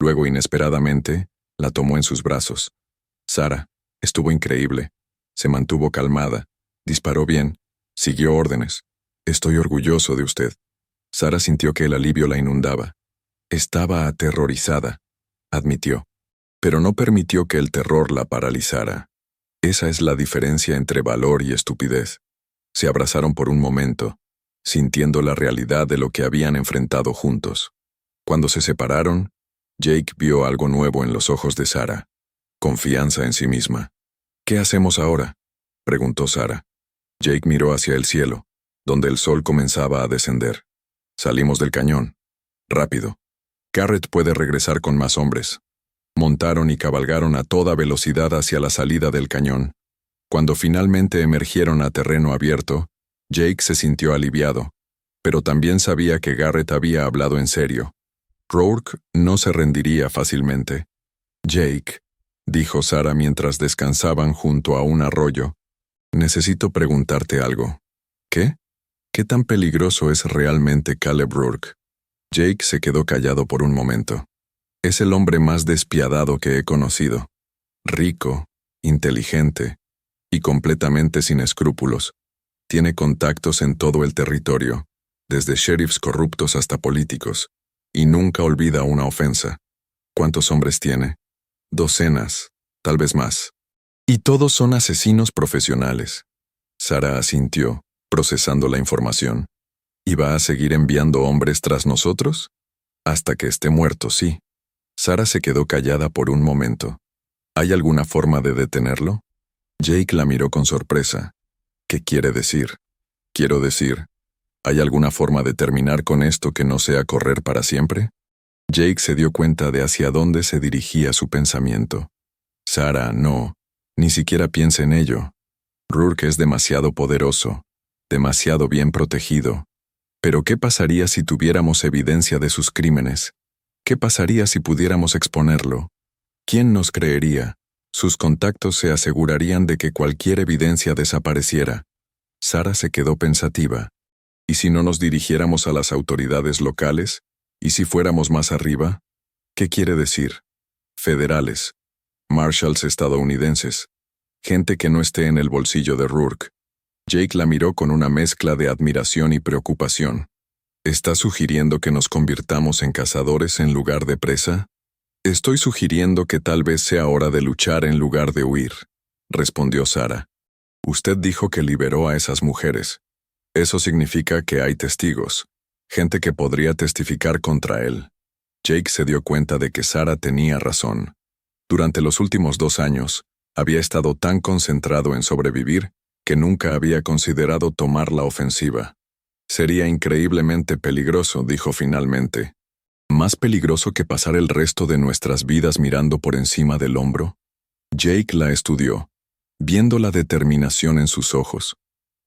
Luego, inesperadamente, la tomó en sus brazos. Sarah estuvo increíble. Se mantuvo calmada, disparó bien, siguió órdenes. «Estoy orgulloso de usted». Sarah sintió que el alivio la inundaba. Estaba aterrorizada, admitió, pero no permitió que el terror la paralizara. Esa es la diferencia entre valor y estupidez. Se abrazaron por un momento, sintiendo la realidad de lo que habían enfrentado juntos. Cuando se separaron, Jake vio algo nuevo en los ojos de Sarah. Confianza en sí misma. «¿Qué hacemos ahora?», preguntó Sarah. Jake miró hacia el cielo, donde el sol comenzaba a descender. «Salimos del cañón. Rápido. Garrett puede regresar con más hombres». Montaron y cabalgaron a toda velocidad hacia la salida del cañón. Cuando finalmente emergieron a terreno abierto, Jake se sintió aliviado, pero también sabía que Garrett había hablado en serio. Rourke no se rendiría fácilmente. «Jake», dijo Sarah mientras descansaban junto a un arroyo, «necesito preguntarte algo». «¿Qué? ¿Qué tan peligroso es realmente Caleb Rourke?». Jake se quedó callado por un momento. «Es el hombre más despiadado que he conocido. Rico, inteligente y completamente sin escrúpulos. Tiene contactos en todo el territorio, desde sheriffs corruptos hasta políticos, y nunca olvida una ofensa. ¿Cuántos hombres tiene? Docenas, tal vez más. Y todos son asesinos profesionales». Sarah asintió, procesando la información. «¿Y va a seguir enviando hombres tras nosotros?». «Hasta que esté muerto, sí». Sarah se quedó callada por un momento. ¿Hay alguna forma de detenerlo? Jake la miró con sorpresa. ¿Qué quiere decir? Quiero decir, ¿hay alguna forma de terminar con esto que no sea correr para siempre? Jake se dio cuenta de hacia dónde se dirigía su pensamiento. Sarah, no, ni siquiera piense en ello. Rourke es demasiado poderoso, demasiado bien protegido. Pero ¿qué pasaría si tuviéramos evidencia de sus crímenes? ¿Qué pasaría si pudiéramos exponerlo? ¿Quién nos creería? Sus contactos se asegurarían de que cualquier evidencia desapareciera. Sarah se quedó pensativa. ¿Y si no nos dirigiéramos a las autoridades locales? ¿Y si fuéramos más arriba? ¿Qué quiere decir? Federales, marshals estadounidenses, gente que no esté en el bolsillo de Rourke. Jake la miró con una mezcla de admiración y preocupación. ¿Está sugiriendo que nos convirtamos en cazadores en lugar de presa? Estoy sugiriendo que tal vez sea hora de luchar en lugar de huir, respondió Sarah. Usted dijo que liberó a esas mujeres. Eso significa que hay testigos, gente que podría testificar contra él. Jake se dio cuenta de que Sarah tenía razón. Durante los últimos 2 años, había estado tan concentrado en sobrevivir que nunca había considerado tomar la ofensiva. Sería increíblemente peligroso, dijo finalmente. ¿Más peligroso que pasar el resto de nuestras vidas mirando por encima del hombro? Jake la estudió, viendo la determinación en sus ojos.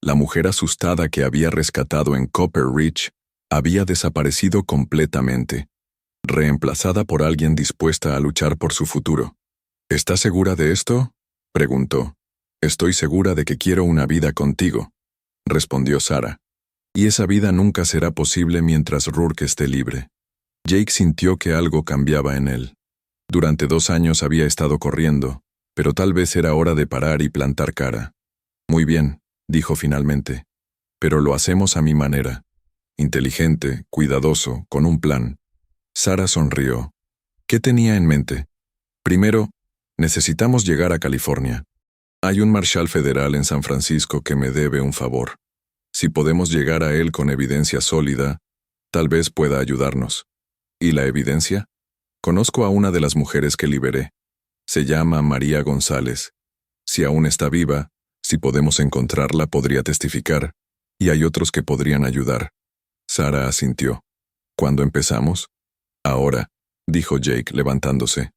La mujer asustada que había rescatado en Copper Ridge había desaparecido completamente, reemplazada por alguien dispuesta a luchar por su futuro. ¿Estás segura de esto?, preguntó. «Estoy segura de que quiero una vida contigo», respondió Sarah. «Y esa vida nunca será posible mientras Rourke esté libre». Jake sintió que algo cambiaba en él. Durante 2 años había estado corriendo, pero tal vez era hora de parar y plantar cara. Muy bien, dijo finalmente. Pero lo hacemos a mi manera. Inteligente, cuidadoso, con un plan. Sara sonrió. ¿Qué tenía en mente? Primero, necesitamos llegar a California. Hay un marshal federal en San Francisco que me debe un favor. Si podemos llegar a él con evidencia sólida, tal vez pueda ayudarnos. ¿Y la evidencia? Conozco a una de las mujeres que liberé. Se llama María González. Si aún está viva, si podemos encontrarla, podría testificar, y hay otros que podrían ayudar. Sara asintió. ¿Cuándo empezamos? Ahora, dijo Jake, levantándose.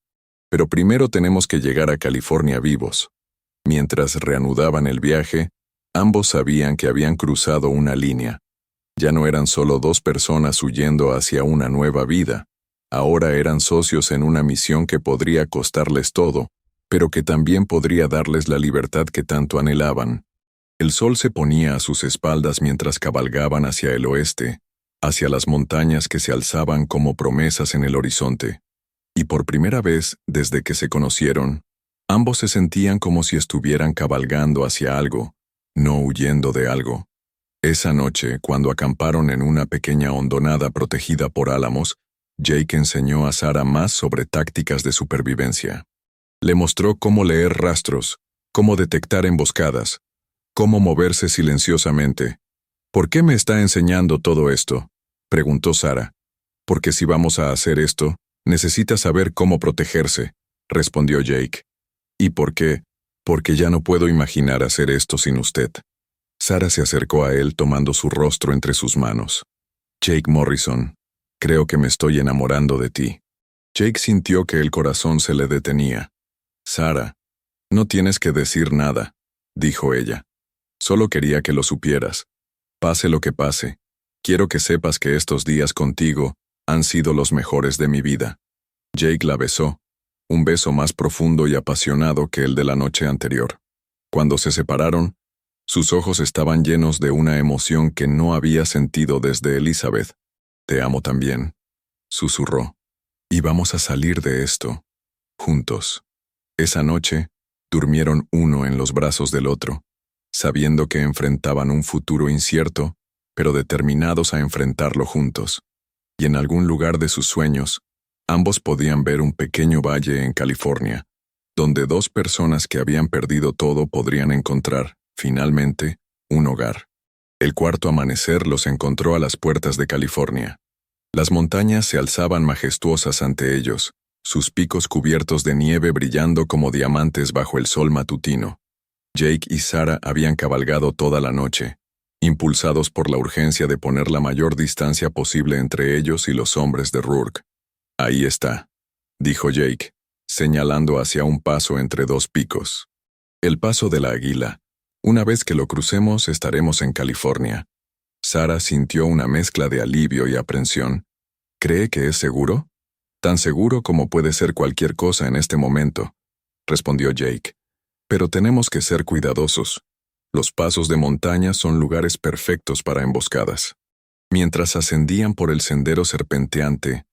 Pero primero tenemos que llegar a California vivos. Mientras reanudaban el viaje, ambos sabían que habían cruzado una línea. Ya no eran solo 2 personas huyendo hacia una nueva vida. Ahora eran socios en una misión que podría costarles todo, pero que también podría darles la libertad que tanto anhelaban. El sol se ponía a sus espaldas mientras cabalgaban hacia el oeste, hacia las montañas que se alzaban como promesas en el horizonte. Y por primera vez, desde que se conocieron, ambos se sentían como si estuvieran cabalgando hacia algo, no huyendo de algo. Esa noche, cuando acamparon en una pequeña hondonada protegida por álamos, Jake enseñó a Sara más sobre tácticas de supervivencia. Le mostró cómo leer rastros, cómo detectar emboscadas, cómo moverse silenciosamente. ¿Por qué me está enseñando todo esto?, preguntó Sara. Porque si vamos a hacer esto, necesita saber cómo protegerse, respondió Jake. ¿Y por qué? Porque ya no puedo imaginar hacer esto sin usted. Sara se acercó a él tomando su rostro entre sus manos. Jake Morrison, creo que me estoy enamorando de ti. Jake sintió que el corazón se le detenía. Sara, no tienes que decir nada, dijo ella. Solo quería que lo supieras. Pase lo que pase, quiero que sepas que estos días contigo han sido los mejores de mi vida. Jake la besó, un beso más profundo y apasionado que el de la noche anterior. Cuando se separaron, sus ojos estaban llenos de una emoción que no había sentido desde Elizabeth. Te amo también, susurró. Y vamos a salir de esto, juntos. Esa noche, durmieron uno en los brazos del otro, sabiendo que enfrentaban un futuro incierto, pero determinados a enfrentarlo juntos. Y en algún lugar de sus sueños, ambos podían ver un pequeño valle en California, donde 2 personas que habían perdido todo podrían encontrar, finalmente, un hogar. El cuarto amanecer los encontró a las puertas de California. Las montañas se alzaban majestuosas ante ellos, sus picos cubiertos de nieve brillando como diamantes bajo el sol matutino. Jake y Sara habían cabalgado toda la noche, impulsados por la urgencia de poner la mayor distancia posible entre ellos y los hombres de Rourke. Ahí está, dijo Jake, señalando hacia un paso entre 2 picos. El paso de la Águila. Una vez que lo crucemos estaremos en California. Sara sintió una mezcla de alivio y aprensión. ¿Cree que es seguro? Tan seguro como puede ser cualquier cosa en este momento, respondió Jake. Pero tenemos que ser cuidadosos. Los pasos de montaña son lugares perfectos para emboscadas. Mientras ascendían por el sendero serpenteante,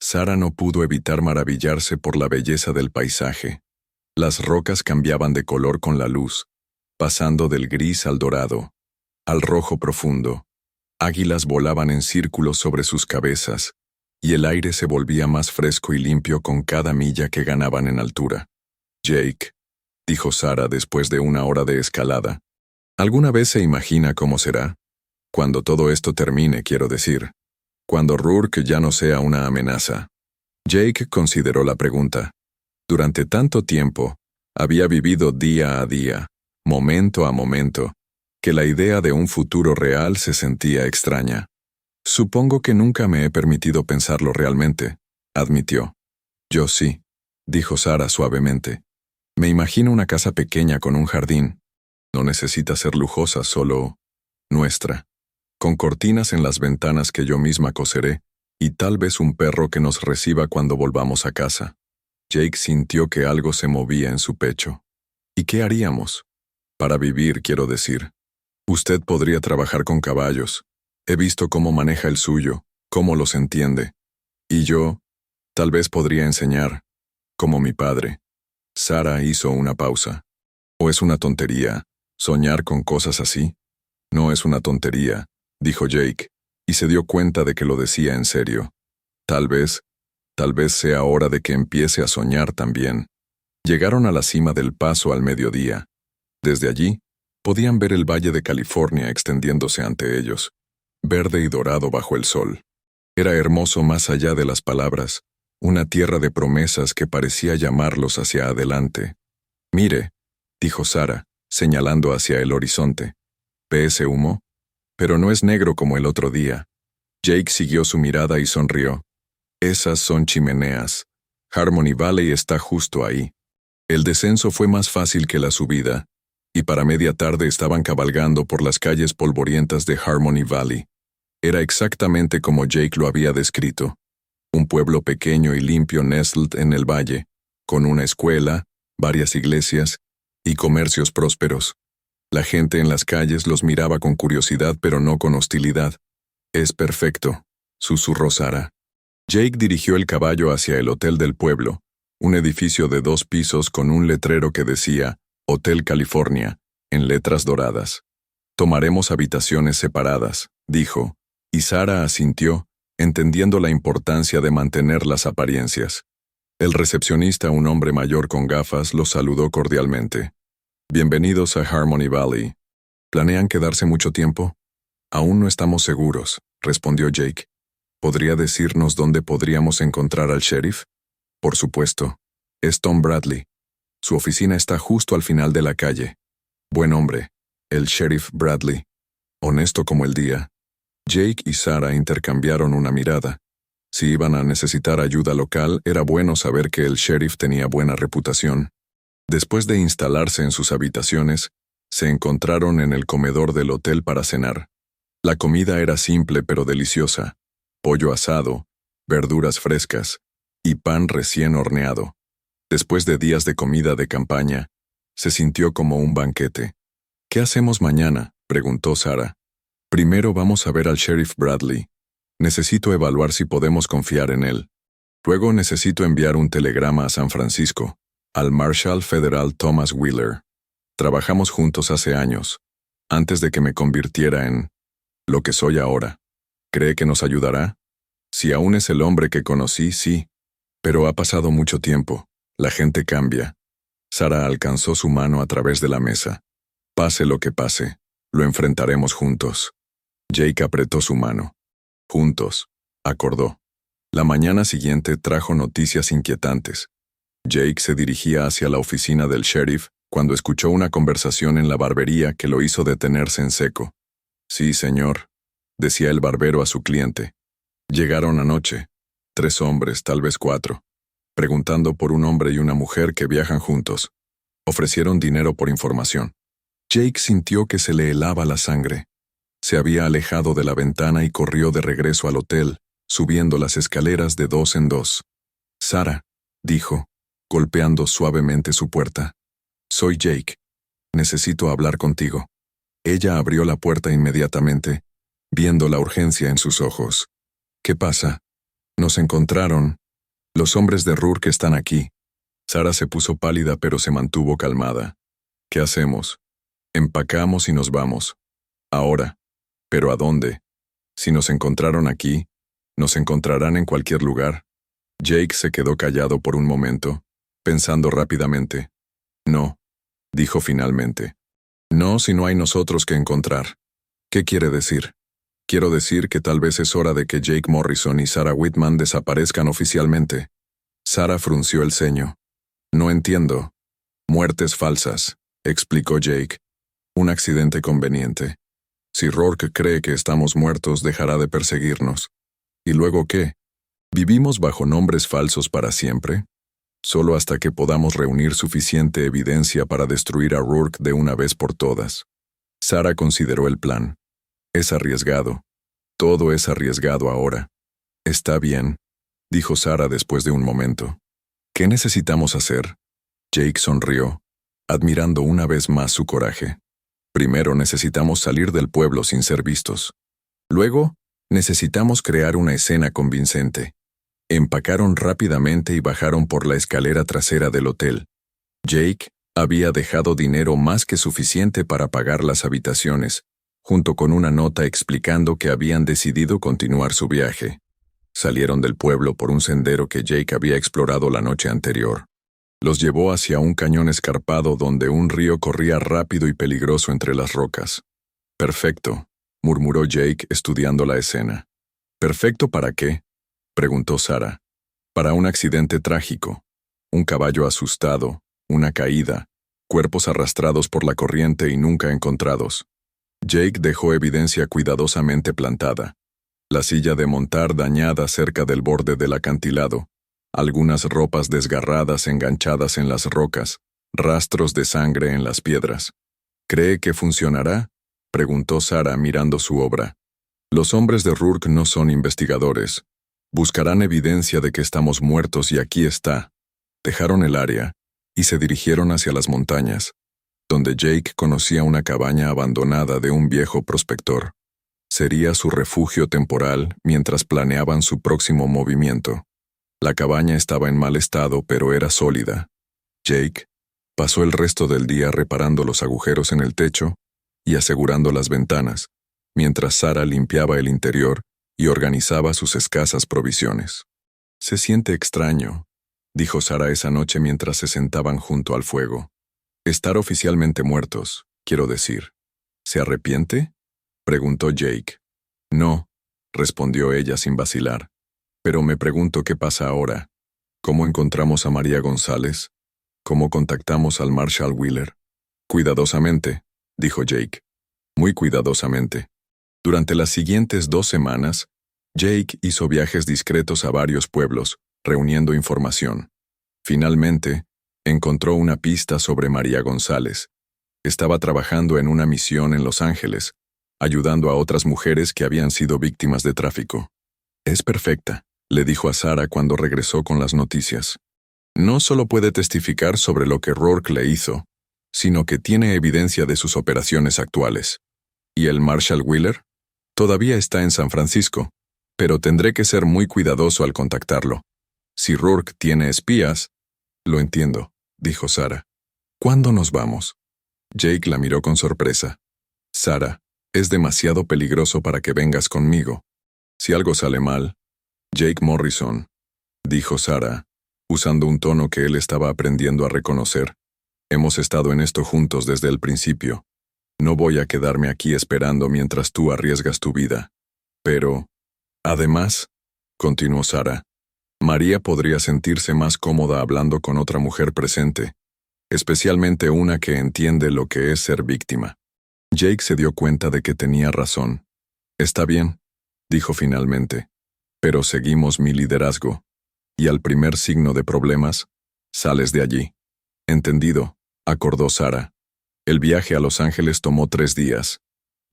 Sara no pudo evitar maravillarse por la belleza del paisaje. Las rocas cambiaban de color con la luz, pasando del gris al dorado, al rojo profundo. Águilas volaban en círculos sobre sus cabezas, y el aire se volvía más fresco y limpio con cada milla que ganaban en altura. Jake, dijo Sara después de una hora de escalada, ¿alguna vez se imagina cómo será? Cuando todo esto termine, quiero decir. Cuando Rourke ya no sea una amenaza. Jake consideró la pregunta. Durante tanto tiempo, había vivido día a día, momento a momento, que la idea de un futuro real se sentía extraña. Supongo que nunca me he permitido pensarlo realmente, admitió. Yo sí, dijo Sara suavemente. Me imagino una casa pequeña con un jardín. No necesita ser lujosa, solo nuestra. Con cortinas en las ventanas que yo misma coseré, y tal vez un perro que nos reciba cuando volvamos a casa. Jake sintió que algo se movía en su pecho. ¿Y qué haríamos? Para vivir, quiero decir. Usted podría trabajar con caballos. He visto cómo maneja el suyo, cómo los entiende. Y yo, tal vez podría enseñar, como mi padre. Sarah hizo una pausa. ¿O es una tontería, soñar con cosas así? No es una tontería, dijo Jake, y se dio cuenta de que lo decía en serio. Tal vez sea hora de que empiece a soñar también. Llegaron a la cima del paso al mediodía. Desde allí, podían ver el Valle de California extendiéndose ante ellos, verde y dorado bajo el sol. Era hermoso más allá de las palabras, una tierra de promesas que parecía llamarlos hacia adelante. Mire, dijo Sarah, señalando hacia el horizonte. ¿Ve ese humo? Pero no es negro como el otro día. Jake siguió su mirada y sonrió. Esas son chimeneas. Harmony Valley está justo ahí. El descenso fue más fácil que la subida, y para media tarde estaban cabalgando por las calles polvorientas de Harmony Valley. Era exactamente como Jake lo había descrito. Un pueblo pequeño y limpio nestled en el valle, con una escuela, varias iglesias y comercios prósperos. La gente en las calles los miraba con curiosidad pero no con hostilidad. Es perfecto, susurró Sarah. Jake dirigió el caballo hacia el hotel del pueblo, un edificio de 2 pisos con un letrero que decía Hotel California, en letras doradas. Tomaremos habitaciones separadas, dijo, y Sarah asintió, entendiendo la importancia de mantener las apariencias. El recepcionista, un hombre mayor con gafas, los saludó cordialmente. Bienvenidos a Harmony Valley. ¿Planean quedarse mucho tiempo? Aún no estamos seguros, respondió Jake. ¿Podría decirnos dónde podríamos encontrar al sheriff? Por supuesto. Es Tom Bradley. Su oficina está justo al final de la calle. Buen hombre, el sheriff Bradley. Honesto como el día. Jake y Sarah intercambiaron una mirada. Si iban a necesitar ayuda local, era bueno saber que el sheriff tenía buena reputación. Después de instalarse en sus habitaciones, se encontraron en el comedor del hotel para cenar. La comida era simple pero deliciosa. Pollo asado, verduras frescas y pan recién horneado. Después de días de comida de campaña, se sintió como un banquete. ¿Qué hacemos mañana?, preguntó Sarah. Primero vamos a ver al sheriff Bradley. Necesito evaluar si podemos confiar en él. Luego necesito enviar un telegrama a San Francisco, al Marshal Federal Thomas Wheeler. Trabajamos juntos hace años, antes de que me convirtiera en lo que soy ahora. ¿Cree que nos ayudará? Si aún es el hombre que conocí, sí. Pero ha pasado mucho tiempo. La gente cambia. Sarah alcanzó su mano a través de la mesa. Pase lo que pase, lo enfrentaremos juntos. Jake apretó su mano. Juntos, acordó. La mañana siguiente trajo noticias inquietantes. Jake se dirigía hacia la oficina del sheriff cuando escuchó una conversación en la barbería que lo hizo detenerse en seco. Sí, señor, decía el barbero a su cliente. Llegaron anoche, 3 hombres, tal vez 4, preguntando por un hombre y una mujer que viajan juntos. Ofrecieron dinero por información. Jake sintió que se le helaba la sangre. Se había alejado de la ventana y corrió de regreso al hotel, subiendo las escaleras de 2 en 2. Sarah, dijo, golpeando suavemente su puerta. Soy Jake. Necesito hablar contigo. Ella abrió la puerta inmediatamente, viendo la urgencia en sus ojos. ¿Qué pasa? Nos encontraron. Los hombres de Rourke están aquí. Sarah se puso pálida pero se mantuvo calmada. ¿Qué hacemos? Empacamos y nos vamos. Ahora. ¿Pero a dónde? Si nos encontraron aquí, nos encontrarán en cualquier lugar. Jake se quedó callado por un momento, pensando rápidamente. No, dijo finalmente. No, si no hay nosotros que encontrar. ¿Qué quiere decir? Quiero decir que tal vez es hora de que Jake Morrison y Sarah Whitman desaparezcan oficialmente. Sarah frunció el ceño. No entiendo. Muertes falsas, explicó Jake. Un accidente conveniente. Si Rourke cree que estamos muertos, dejará de perseguirnos. ¿Y luego qué? ¿Vivimos bajo nombres falsos para siempre? Solo hasta que podamos reunir suficiente evidencia para destruir a Rourke de una vez por todas. Sarah consideró el plan. Es arriesgado. Todo es arriesgado ahora. Está bien, dijo Sarah después de un momento. ¿Qué necesitamos hacer? Jake sonrió, admirando una vez más su coraje. Primero necesitamos salir del pueblo sin ser vistos. Luego, necesitamos crear una escena convincente. Empacaron rápidamente y bajaron por la escalera trasera del hotel. Jake había dejado dinero más que suficiente para pagar las habitaciones, junto con una nota explicando que habían decidido continuar su viaje. Salieron del pueblo por un sendero que Jake había explorado la noche anterior. Los llevó hacia un cañón escarpado donde un río corría rápido y peligroso entre las rocas. «Perfecto», murmuró Jake estudiando la escena. «¿Perfecto para qué?», preguntó Sarah. «Para un accidente trágico. Un caballo asustado, una caída, cuerpos arrastrados por la corriente y nunca encontrados». Jake dejó evidencia cuidadosamente plantada. La silla de montar dañada cerca del borde del acantilado, algunas ropas desgarradas enganchadas en las rocas, rastros de sangre en las piedras. «¿Cree que funcionará?», preguntó Sarah mirando su obra. «Los hombres de Rourke no son investigadores. Buscarán evidencia de que estamos muertos y aquí está». Dejaron el área y se dirigieron hacia las montañas, donde Jake conocía una cabaña abandonada de un viejo prospector. Sería su refugio temporal mientras planeaban su próximo movimiento. La cabaña estaba en mal estado, pero era sólida. Jake pasó el resto del día reparando los agujeros en el techo y asegurando las ventanas, mientras Sarah limpiaba el interior y organizaba sus escasas provisiones. «Se siente extraño», dijo Sarah esa noche mientras se sentaban junto al fuego. «Estar oficialmente muertos, quiero decir. ¿Se arrepiente?», preguntó Jake. «No», respondió ella sin vacilar. «Pero me pregunto qué pasa ahora. ¿Cómo encontramos a María González? ¿Cómo contactamos al Marshal Wheeler?» «Cuidadosamente», dijo Jake. «Muy cuidadosamente». Durante las siguientes 2 semanas, Jake hizo viajes discretos a varios pueblos, reuniendo información. Finalmente, encontró una pista sobre María González. Estaba trabajando en una misión en Los Ángeles, ayudando a otras mujeres que habían sido víctimas de tráfico. «Es perfecta», le dijo a Sarah cuando regresó con las noticias. «No solo puede testificar sobre lo que Rourke le hizo, sino que tiene evidencia de sus operaciones actuales. ¿Y el Marshal Wheeler? Todavía está en San Francisco, pero tendré que ser muy cuidadoso al contactarlo. Si Rourke tiene espías...» «Lo entiendo», dijo Sarah. «¿Cuándo nos vamos?». Jake la miró con sorpresa. «Sarah, es demasiado peligroso para que vengas conmigo. Si algo sale mal...». «Jake Morrison», dijo Sarah, usando un tono que él estaba aprendiendo a reconocer. «Hemos estado en esto juntos desde el principio. No voy a quedarme aquí esperando mientras tú arriesgas tu vida. Pero, además», continuó Sarah, «María podría sentirse más cómoda hablando con otra mujer presente, especialmente una que entiende lo que es ser víctima». Jake se dio cuenta de que tenía razón. «Está bien», dijo finalmente, «pero seguimos mi liderazgo. Y al primer signo de problemas, sales de allí». «Entendido», acordó Sarah. El viaje a Los Ángeles tomó 3 días.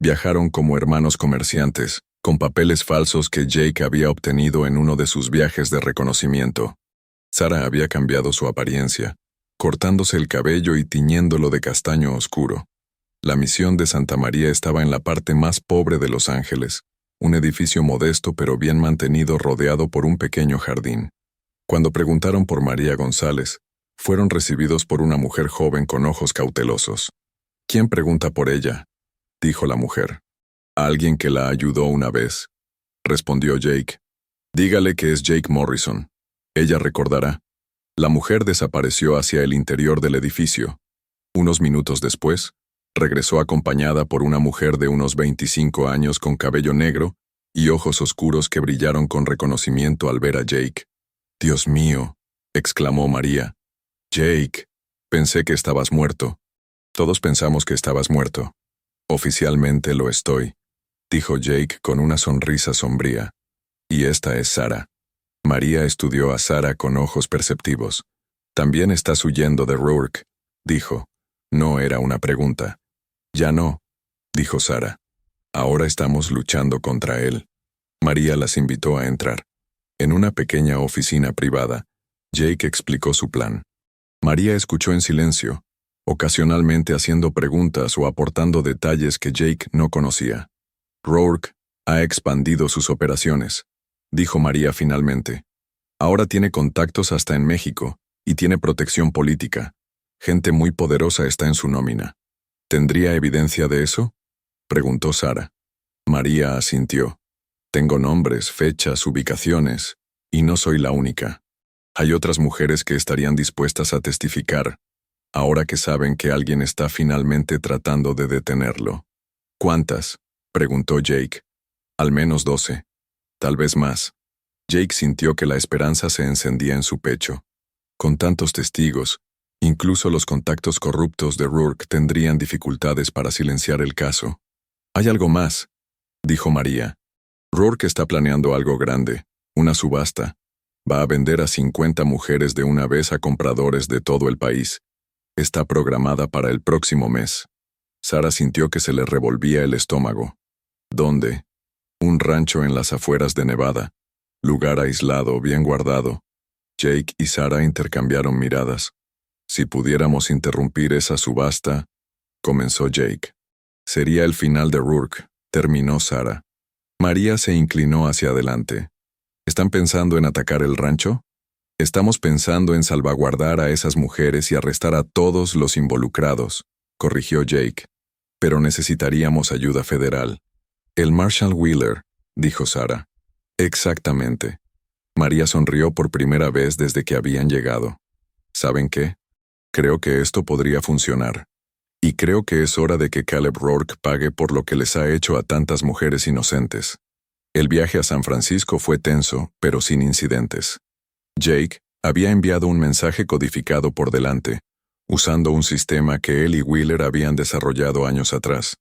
Viajaron como hermanos comerciantes, con papeles falsos que Jake había obtenido en uno de sus viajes de reconocimiento. Sarah había cambiado su apariencia, cortándose el cabello y tiñéndolo de castaño oscuro. La misión de Santa María estaba en la parte más pobre de Los Ángeles, un edificio modesto pero bien mantenido rodeado por un pequeño jardín. Cuando preguntaron por María González, fueron recibidos por una mujer joven con ojos cautelosos. «¿Quién pregunta por ella?», dijo la mujer. «Alguien que la ayudó una vez», respondió Jake. «Dígale que es Jake Morrison. Ella recordará». La mujer desapareció hacia el interior del edificio. Unos minutos después, regresó acompañada por una mujer de unos 25 años con cabello negro y ojos oscuros que brillaron con reconocimiento al ver a Jake. «Dios mío», exclamó María. «Jake, pensé que estabas muerto». «Todos pensamos que estabas muerto. Oficialmente lo estoy», dijo Jake con una sonrisa sombría. «Y esta es Sarah». María estudió a Sarah con ojos perceptivos. «También estás huyendo de Rourke», dijo. No era una pregunta. «Ya no», dijo Sarah. «Ahora estamos luchando contra él». María las invitó a entrar. En una pequeña oficina privada, Jake explicó su plan. María escuchó en silencio, ocasionalmente haciendo preguntas o aportando detalles que Jake no conocía. «Rourke ha expandido sus operaciones», dijo María finalmente. Ahora tiene contactos hasta en México, y tiene protección política. Gente muy poderosa está en su nómina. ¿Tendría evidencia de eso?, preguntó Sara. María asintió. Tengo nombres, fechas, ubicaciones, y no soy la única. Hay otras mujeres que estarían dispuestas a testificar, ahora que saben que alguien está finalmente tratando de detenerlo. ¿Cuántas?, preguntó Jake. Al menos 12. Tal vez más. Jake sintió que la esperanza se encendía en su pecho. Con tantos testigos, incluso los contactos corruptos de Rourke tendrían dificultades para silenciar el caso. Hay algo más, dijo María. Rourke está planeando algo grande, una subasta. Va a vender a 50 mujeres de una vez a compradores de todo el país. Está programada para el próximo mes. Sara sintió que se le revolvía el estómago. ¿Dónde? Un rancho en las afueras de Nevada. Lugar aislado, bien guardado. Jake y Sara intercambiaron miradas. Si pudiéramos interrumpir esa subasta, comenzó Jake. Sería el final de Rourke, terminó Sara. María se inclinó hacia adelante. ¿Están pensando en atacar el rancho? Estamos pensando en salvaguardar a esas mujeres y arrestar a todos los involucrados, corrigió Jake. Pero necesitaríamos ayuda federal. El Marshal Wheeler, dijo Sara. Exactamente. María sonrió por primera vez desde que habían llegado. ¿Saben qué? Creo que esto podría funcionar. Y creo que es hora de que Caleb Rourke pague por lo que les ha hecho a tantas mujeres inocentes. El viaje a San Francisco fue tenso, pero sin incidentes. Jake había enviado un mensaje codificado por delante, usando un sistema que él y Wheeler habían desarrollado años atrás.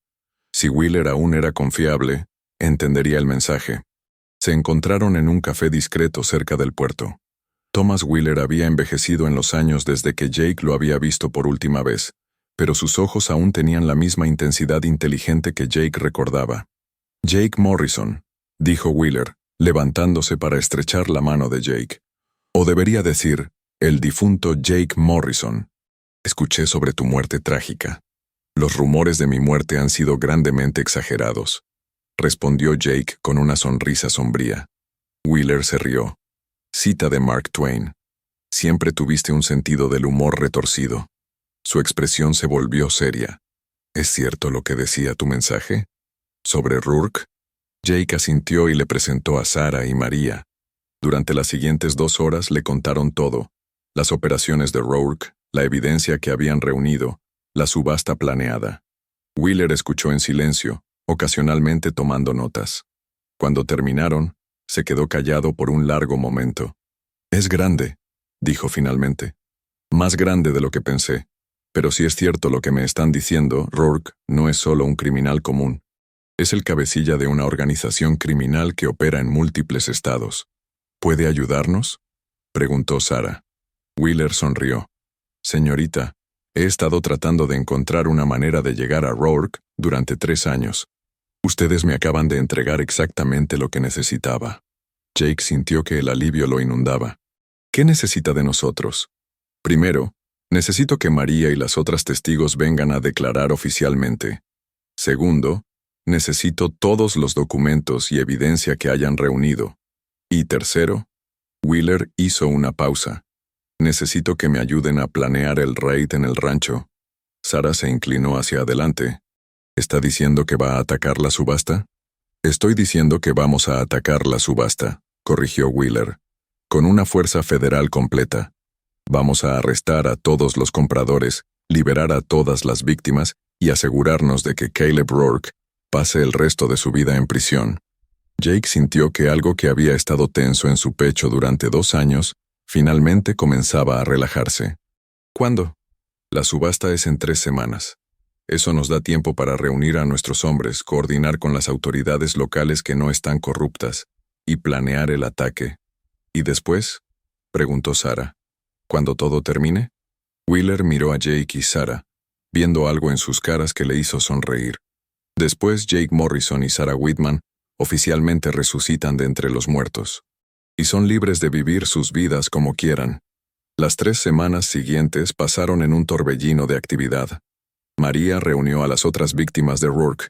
Si Wheeler aún era confiable, entendería el mensaje. Se encontraron en un café discreto cerca del puerto. Thomas Wheeler había envejecido en los años desde que Jake lo había visto por última vez, pero sus ojos aún tenían la misma intensidad inteligente que Jake recordaba. Jake Morrison, dijo Wheeler, levantándose para estrechar la mano de Jake. O debería decir, el difunto Jake Morrison. Escuché sobre tu muerte trágica. Los rumores de mi muerte han sido grandemente exagerados, respondió Jake con una sonrisa sombría. Wheeler se rió. Cita de Mark Twain. Siempre tuviste un sentido del humor retorcido. Su expresión se volvió seria. ¿Es cierto lo que decía tu mensaje? ¿Sobre Rourke? Jake asintió y le presentó a Sara y María. Durante las siguientes 2 horas le contaron todo: las operaciones de Rourke, la evidencia que habían reunido, la subasta planeada. Wheeler escuchó en silencio, ocasionalmente tomando notas. Cuando terminaron, se quedó callado por un largo momento. Es grande, dijo finalmente. Más grande de lo que pensé. Pero si es cierto lo que me están diciendo, Rourke no es solo un criminal común. Es el cabecilla de una organización criminal que opera en múltiples estados. ¿Puede ayudarnos?, preguntó Sara. Wheeler sonrió. Señorita, he estado tratando de encontrar una manera de llegar a Rourke durante 3 años. Ustedes me acaban de entregar exactamente lo que necesitaba. Jake sintió que el alivio lo inundaba. ¿Qué necesita de nosotros? Primero, necesito que María y las otras testigos vengan a declarar oficialmente. Segundo, necesito todos los documentos y evidencia que hayan reunido. Y tercero, Wheeler hizo una pausa. Necesito que me ayuden a planear el raid en el rancho. Sara se inclinó hacia adelante. ¿Está diciendo que va a atacar la subasta? Estoy diciendo que vamos a atacar la subasta, corrigió Wheeler, con una fuerza federal completa. Vamos a arrestar a todos los compradores, liberar a todas las víctimas y asegurarnos de que Caleb Rourke pase el resto de su vida en prisión. Jake sintió que algo que había estado tenso en su pecho durante 2 años, finalmente comenzaba a relajarse. ¿Cuándo? La subasta es en 3 semanas. Eso nos da tiempo para reunir a nuestros hombres, coordinar con las autoridades locales que no están corruptas, y planear el ataque. ¿Y después?, preguntó Sara. ¿Cuando todo termine? Wheeler miró a Jake y Sara, viendo algo en sus caras que le hizo sonreír. Después Jake Morrison y Sara Whitman oficialmente resucitan de entre los muertos. Y son libres de vivir sus vidas como quieran. Las 3 semanas siguientes pasaron en un torbellino de actividad. María reunió a las otras víctimas de Rourke,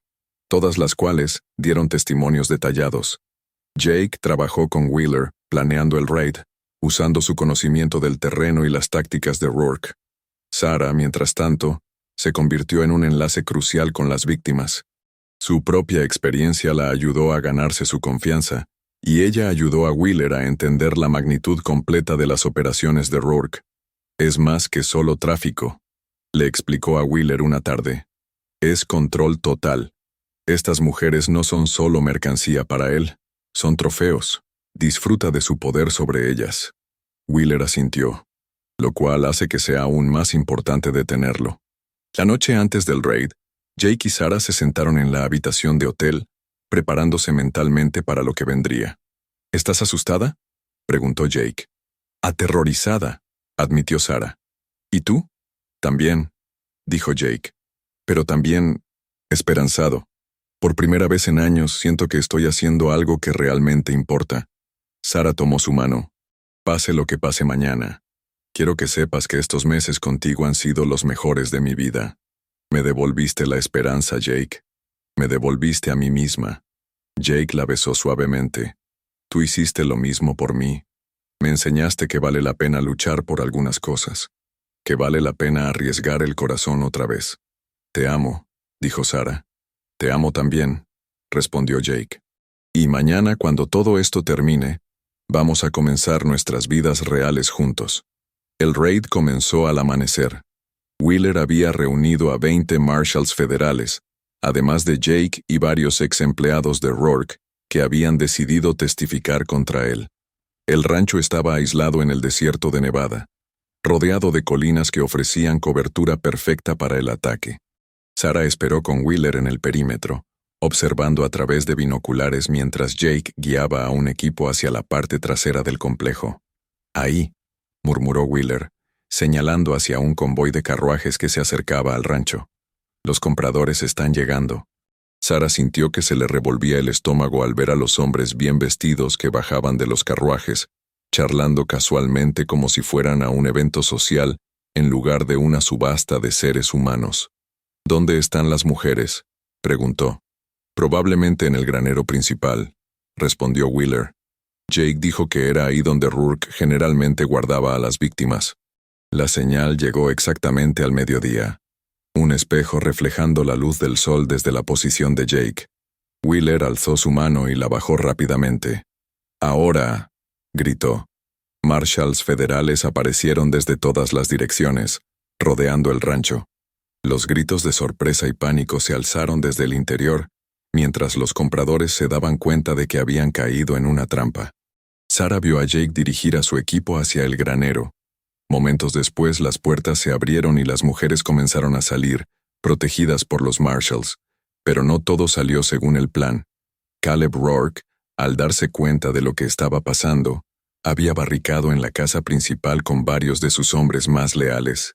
todas las cuales dieron testimonios detallados. Jake trabajó con Wheeler, planeando el raid, usando su conocimiento del terreno y las tácticas de Rourke. Sarah, mientras tanto, se convirtió en un enlace crucial con las víctimas. Su propia experiencia la ayudó a ganarse su confianza, y ella ayudó a Wheeler a entender la magnitud completa de las operaciones de Rourke. Es más que solo tráfico, le explicó a Wheeler una tarde. Es control total. Estas mujeres no son solo mercancía para él, son trofeos. Disfruta de su poder sobre ellas. Wheeler asintió, lo cual hace que sea aún más importante detenerlo. La noche antes del raid, Jake y Sarah se sentaron en la habitación de hotel, preparándose mentalmente para lo que vendría. ¿Estás asustada?, preguntó Jake. Aterrorizada, admitió Sarah. ¿Y tú? También, dijo Jake. Pero también esperanzado. Por primera vez en años siento que estoy haciendo algo que realmente importa. Sarah tomó su mano. Pase lo que pase mañana. Quiero que sepas que estos meses contigo han sido los mejores de mi vida. Me devolviste la esperanza, Jake. Me devolviste a mí misma. Jake la besó suavemente. Tú hiciste lo mismo por mí. Me enseñaste que vale la pena luchar por algunas cosas. Que vale la pena arriesgar el corazón otra vez. Te amo, dijo Sarah. Te amo también, respondió Jake. Y mañana, cuando todo esto termine, vamos a comenzar nuestras vidas reales juntos. El raid comenzó al amanecer. Wheeler había reunido a 20 marshals federales, además de Jake y varios ex empleados de Rourke, que habían decidido testificar contra él. El rancho estaba aislado en el desierto de Nevada, rodeado de colinas que ofrecían cobertura perfecta para el ataque. Sarah esperó con Wheeler en el perímetro, observando a través de binoculares mientras Jake guiaba a un equipo hacia la parte trasera del complejo. Ahí, murmuró Wheeler, señalando hacia un convoy de carruajes que se acercaba al rancho. Los compradores están llegando. Sarah sintió que se le revolvía el estómago al ver a los hombres bien vestidos que bajaban de los carruajes, charlando casualmente como si fueran a un evento social en lugar de una subasta de seres humanos. ¿Dónde están las mujeres?, preguntó. Probablemente en el granero principal, respondió Wheeler. Jake dijo que era ahí donde Rourke generalmente guardaba a las víctimas. La señal llegó exactamente al mediodía. Un espejo reflejando la luz del sol desde la posición de Jake. Wheeler alzó su mano y la bajó rápidamente. «Ahora», gritó. Marshals federales aparecieron desde todas las direcciones, rodeando el rancho. Los gritos de sorpresa y pánico se alzaron desde el interior, mientras los compradores se daban cuenta de que habían caído en una trampa. Sarah vio a Jake dirigir a su equipo hacia el granero. Momentos después las puertas se abrieron y las mujeres comenzaron a salir, protegidas por los marshals. Pero no todo salió según el plan. Caleb Rourke, al darse cuenta de lo que estaba pasando, había barricado en la casa principal con varios de sus hombres más leales.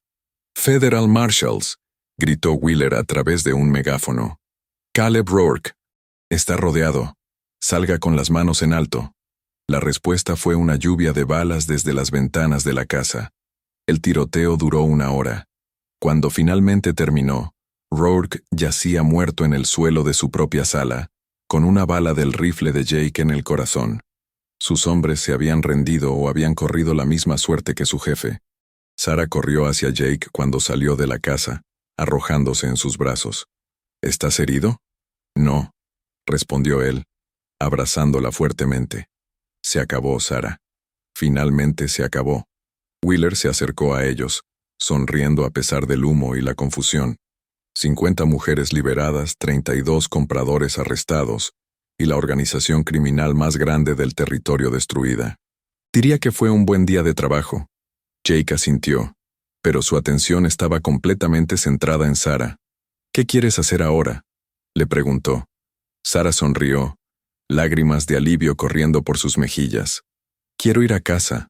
«Federal Marshals», gritó Wheeler a través de un megáfono. «Caleb Rourke. Está rodeado. Salga con las manos en alto». La respuesta fue una lluvia de balas desde las ventanas de la casa. El tiroteo duró 1 hora. Cuando finalmente terminó, Rourke yacía muerto en el suelo de su propia sala, con una bala del rifle de Jake en el corazón. Sus hombres se habían rendido o habían corrido la misma suerte que su jefe. Sarah corrió hacia Jake cuando salió de la casa, arrojándose en sus brazos. «¿Estás herido?» «No», respondió él, abrazándola fuertemente. Se acabó, Sarah. Finalmente se acabó. Wheeler se acercó a ellos, sonriendo a pesar del humo y la confusión. 50 mujeres liberadas, 32 compradores arrestados, y la organización criminal más grande del territorio destruida. Diría que fue un buen día de trabajo. Jake asintió, pero su atención estaba completamente centrada en Sarah. «¿Qué quieres hacer ahora?», le preguntó. Sarah sonrió, lágrimas de alivio corriendo por sus mejillas. «Quiero ir a casa».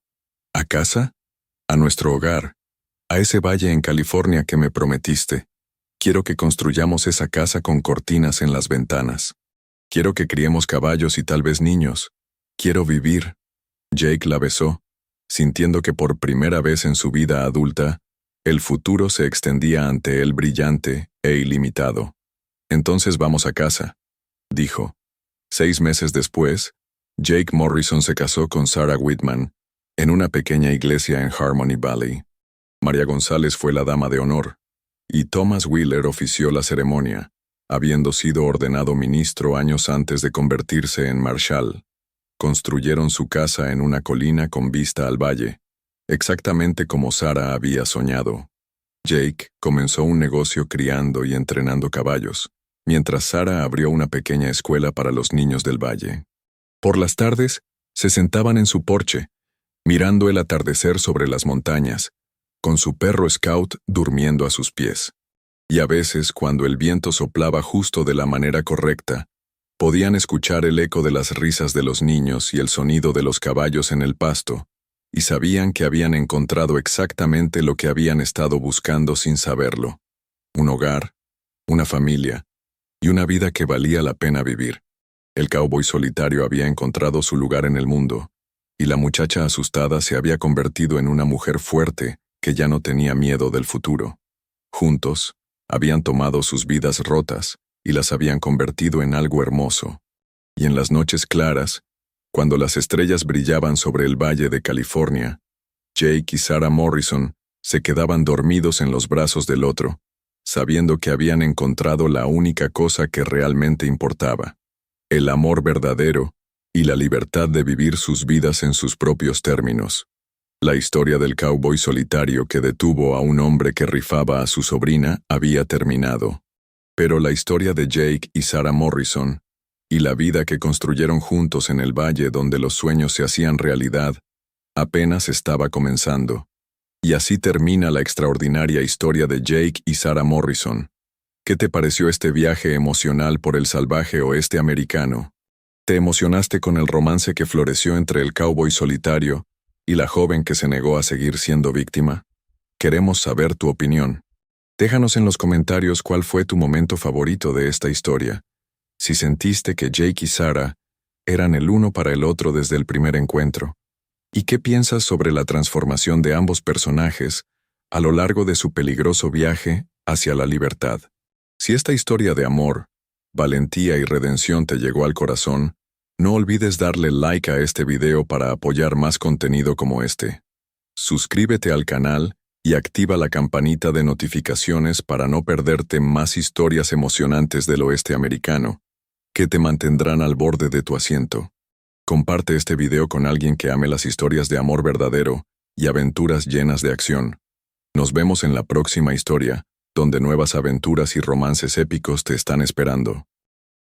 «¿A casa?» «A nuestro hogar, a ese valle en California que me prometiste. Quiero que construyamos esa casa con cortinas en las ventanas. Quiero que criemos caballos y tal vez niños. Quiero vivir». Jake la besó, sintiendo que por primera vez en su vida adulta, el futuro se extendía ante él brillante e ilimitado. «Entonces vamos a casa», dijo. 6 meses después, Jake Morrison se casó con Sarah Whitman, En una pequeña iglesia en Harmony Valley, María González fue la dama de honor, y Thomas Wheeler ofició la ceremonia, habiendo sido ordenado ministro años antes de convertirse en marshal. Construyeron su casa en una colina con vista al valle, exactamente como Sara había soñado. Jake comenzó un negocio criando y entrenando caballos, mientras Sara abrió una pequeña escuela para los niños del valle. Por las tardes, se sentaban en su porche, mirando el atardecer sobre las montañas, con su perro Scout durmiendo a sus pies. Y a veces, cuando el viento soplaba justo de la manera correcta, podían escuchar el eco de las risas de los niños y el sonido de los caballos en el pasto, y sabían que habían encontrado exactamente lo que habían estado buscando sin saberlo: un hogar, una familia, y una vida que valía la pena vivir. El cowboy solitario había encontrado su lugar en el mundo, y la muchacha asustada se había convertido en una mujer fuerte que ya no tenía miedo del futuro. Juntos, habían tomado sus vidas rotas y las habían convertido en algo hermoso. Y en las noches claras, cuando las estrellas brillaban sobre el valle de California, Jake y Sarah Morrison se quedaban dormidos en los brazos del otro, sabiendo que habían encontrado la única cosa que realmente importaba: el amor verdadero y la libertad de vivir sus vidas en sus propios términos. La historia del cowboy solitario que detuvo a un hombre que rifaba a su sobrina había terminado. Pero la historia de Jake y Sarah Morrison, y la vida que construyeron juntos en el valle donde los sueños se hacían realidad, apenas estaba comenzando. Y así termina la extraordinaria historia de Jake y Sarah Morrison. ¿Qué te pareció este viaje emocional por el salvaje oeste americano? ¿Te emocionaste con el romance que floreció entre el cowboy solitario y la joven que se negó a seguir siendo víctima? Queremos saber tu opinión. Déjanos en los comentarios cuál fue tu momento favorito de esta historia. Si sentiste que Jake y Sarah eran el uno para el otro desde el primer encuentro. ¿Y qué piensas sobre la transformación de ambos personajes a lo largo de su peligroso viaje hacia la libertad? Si esta historia de amor, valentía y redención te llegó al corazón, no olvides darle like a este video para apoyar más contenido como este. Suscríbete al canal y activa la campanita de notificaciones para no perderte más historias emocionantes del oeste americano, que te mantendrán al borde de tu asiento. Comparte este video con alguien que ame las historias de amor verdadero y aventuras llenas de acción. Nos vemos en la próxima historia, donde nuevas aventuras y romances épicos te están esperando.